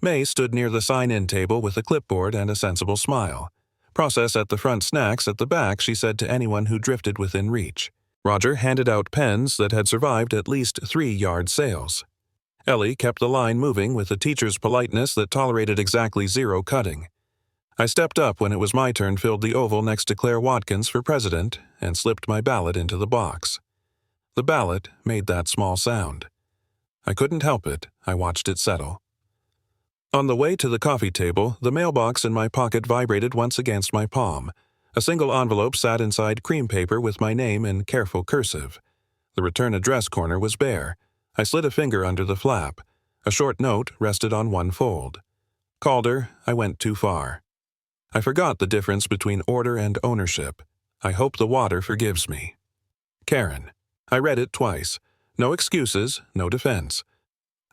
May stood near the sign-in table with a clipboard and a sensible smile. "Process at the front, snacks at the back," she said to anyone who drifted within reach. Roger handed out pens that had survived at least 3 yard sales. Ellie kept the line moving with a teacher's politeness that tolerated exactly 0 cutting. I stepped up when it was my turn, filled the oval next to Claire Watkins for president, and slipped my ballot into the box. The ballot made that small sound. I couldn't help it. I watched it settle. On the way to the coffee table, the mailbox in my pocket vibrated once against my palm. A single envelope sat inside cream paper with my name in careful cursive. The return address corner was bare. I slid a finger under the flap. A short note rested on one fold. "Calder, I went too far." I forgot the difference between order and ownership. I hope the water forgives me. Karen. I read it twice. No excuses, no defense.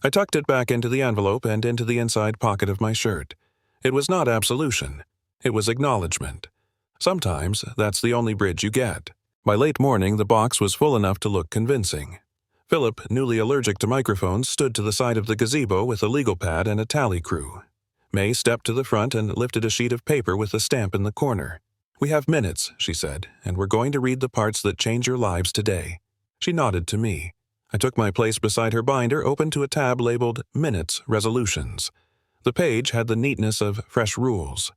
I tucked it back into the envelope and into the inside pocket of my shirt. It was not absolution. It was acknowledgement. Sometimes that's the only bridge you get. By late morning, the box was full enough to look convincing. Philip, newly allergic to microphones, stood to the side of the gazebo with a legal pad and a tally crew. May stepped to the front and lifted a sheet of paper with a stamp in the corner. "We have minutes," she said, "and we're going to read the parts that change your lives today." She nodded to me. I took my place beside her binder, open to a tab labeled Minutes Resolutions. The page had the neatness of fresh rules.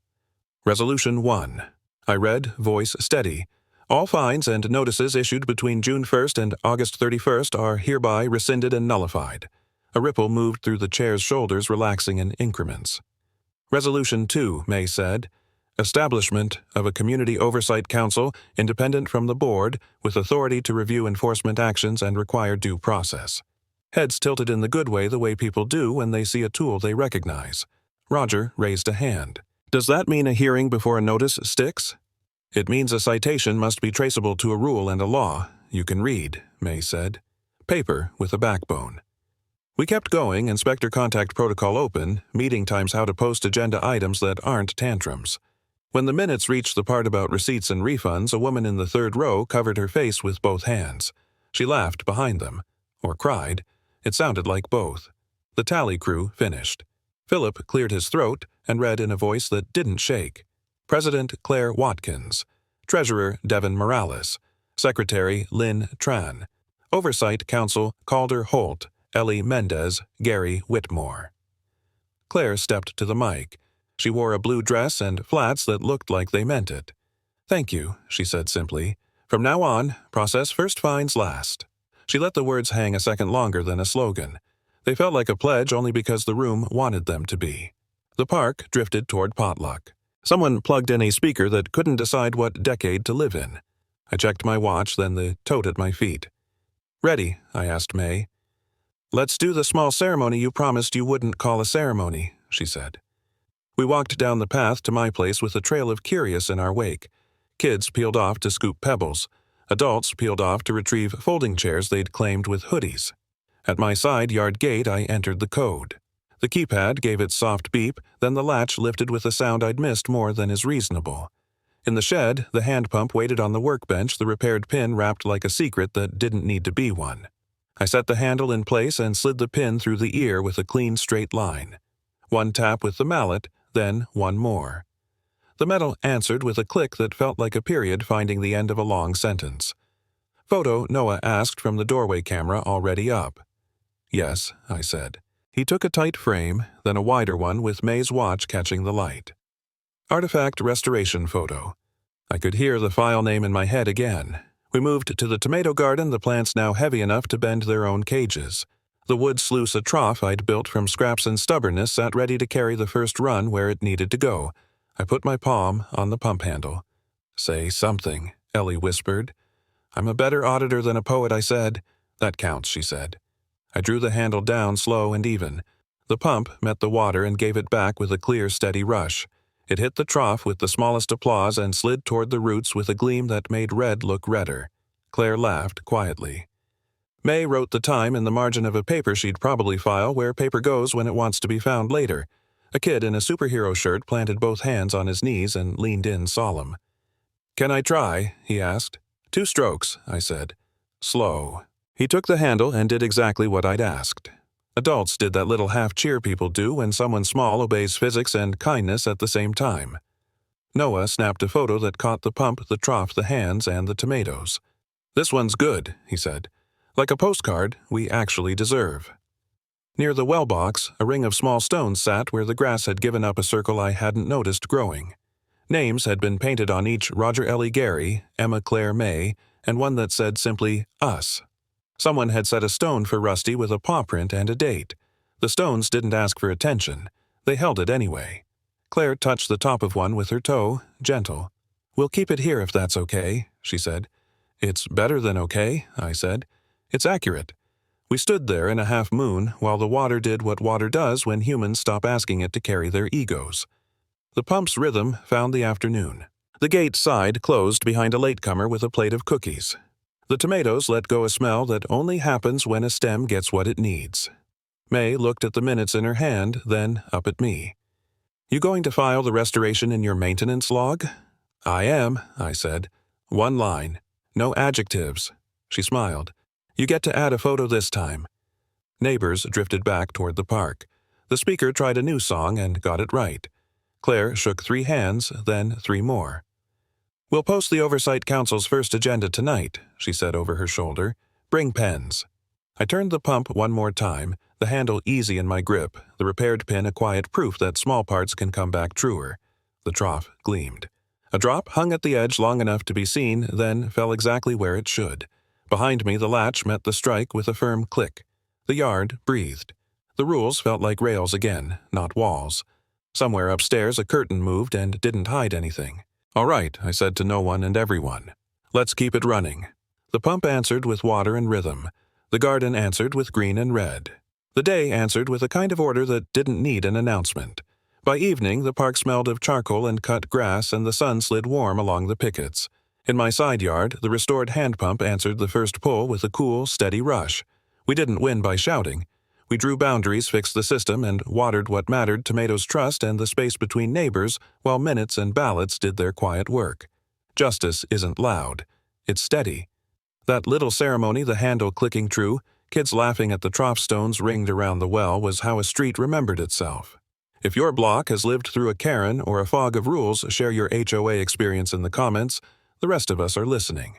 Resolution 1. I read, voice steady. "All fines and notices issued between June 1st and August 31st are hereby rescinded and nullified." A ripple moved through the chair's shoulders, relaxing in increments. Resolution 2, May said. Establishment of a Community Oversight Council, independent from the board, with authority to review enforcement actions and require due process. Heads tilted in the good way, the way people do when they see a tool they recognize. Roger raised a hand. Does that mean a hearing before a notice sticks? It means a citation must be traceable to a rule and a law you can read, May said. Paper with a backbone. We kept going, inspector contact protocol open, meeting times how to post agenda items that aren't tantrums. When the minutes reached the part about receipts and refunds, a woman in the third row covered her face with both hands. She laughed behind them. Or cried. It sounded like both. The tally crew finished. Philip cleared his throat and read in a voice that didn't shake. President Claire Watkins. Treasurer Devin Morales. Secretary Lynn Tran. Oversight Council Calder Holt, Ellie Mendez, Gary Whitmore. Claire stepped to the mic. She wore a blue dress and flats that looked like they meant it. "Thank you," she said simply. "From now on, process first finds last." She let the words hang a second longer than a slogan. They felt like a pledge only because the room wanted them to be. The park drifted toward potluck. Someone plugged in a speaker that couldn't decide what decade to live in. I checked my watch, then the tote at my feet. "Ready?" I asked May. "Let's do the small ceremony you promised you wouldn't call a ceremony," she said. We walked down the path to my place with a trail of curious in our wake. Kids peeled off to scoop pebbles. Adults peeled off to retrieve folding chairs they'd claimed with hoodies. At my side yard gate, I entered the code. The keypad gave its soft beep, then the latch lifted with a sound I'd missed more than is reasonable. In the shed, the hand pump waited on the workbench, the repaired pin wrapped like a secret that didn't need to be one. I set the handle in place and slid the pin through the ear with a clean straight line. One tap with the mallet, then one more. The metal answered with a click that felt like a period finding the end of a long sentence. "Photo," Noah asked from the doorway camera already up. "Yes," I said. He took a tight frame, then a wider one with May's watch catching the light. Artifact restoration photo. I could hear the file name in my head again. We moved to the tomato garden, the plants now heavy enough to bend their own cages. The wood sluice, a trough I'd built from scraps and stubbornness, sat ready to carry the first run where it needed to go. I put my palm on the pump handle. "Say something," Ellie whispered. "I'm a better auditor than a poet," I said. "That counts," she said. I drew the handle down slow and even. The pump met the water and gave it back with a clear, steady rush. It hit the trough with the smallest applause and slid toward the roots with a gleam that made red look redder. Claire laughed quietly. May wrote the time in the margin of a paper she'd probably file where paper goes when it wants to be found later. A kid in a superhero shirt planted both hands on his knees and leaned in solemn. "Can I try?" he asked. "2 strokes," I said. "Slow." He took the handle and did exactly what I'd asked. Adults did that little half-cheer people do when someone small obeys physics and kindness at the same time. Noah snapped a photo that caught the pump, the trough, the hands, and the tomatoes. "This one's good," he said. "Like a postcard we actually deserve." Near the well box, a ring of small stones sat where the grass had given up a circle I hadn't noticed growing. Names had been painted on each: Roger Ellie Gary, Emma Claire May, and one that said simply, "Us." Someone had set a stone for Rusty with a paw print and a date. The stones didn't ask for attention. They held it anyway. Claire touched the top of one with her toe, gentle. "We'll keep it here if that's okay," she said. "It's better than okay," I said. "It's accurate." We stood there in a half-moon while the water did what water does when humans stop asking it to carry their egos. The pump's rhythm found the afternoon. The gate side closed behind a latecomer with a plate of cookies. The tomatoes let go a smell that only happens when a stem gets what it needs. May looked at the minutes in her hand, then up at me. "You going to file the restoration in your maintenance log?" "I am," I said. "1 line. No adjectives." She smiled. "You get to add a photo this time." Neighbors drifted back toward the park. The speaker tried a new song and got it right. Claire shook 3 hands, then 3 more. "We'll post the Oversight Council's first agenda tonight," she said over her shoulder. "Bring pens." I turned the pump 1 more time, the handle easy in my grip, the repaired pin a quiet proof that small parts can come back truer. The trough gleamed. A drop hung at the edge long enough to be seen, then fell exactly where it should. Behind me, the latch met the strike with a firm click. The yard breathed. The rules felt like rails again, not walls. Somewhere upstairs, a curtain moved and didn't hide anything. "All right," I said to no one and everyone. "Let's keep it running." The pump answered with water and rhythm. The garden answered with green and red. The day answered with a kind of order that didn't need an announcement. By evening, the park smelled of charcoal and cut grass, and the sun slid warm along the pickets. In my side yard, the restored hand pump answered the first pull with a cool, steady rush. We didn't win by shouting. We drew boundaries, fixed the system, and watered what mattered: tomatoes' trust and the space between neighbors, while minutes and ballots did their quiet work. Justice isn't loud. It's steady. That little ceremony, the handle clicking true, kids laughing at the trough stones ringed around the well, was how a street remembered itself. If your block has lived through a Karen or a fog of rules, share your HOA experience in the comments. The rest of us are listening.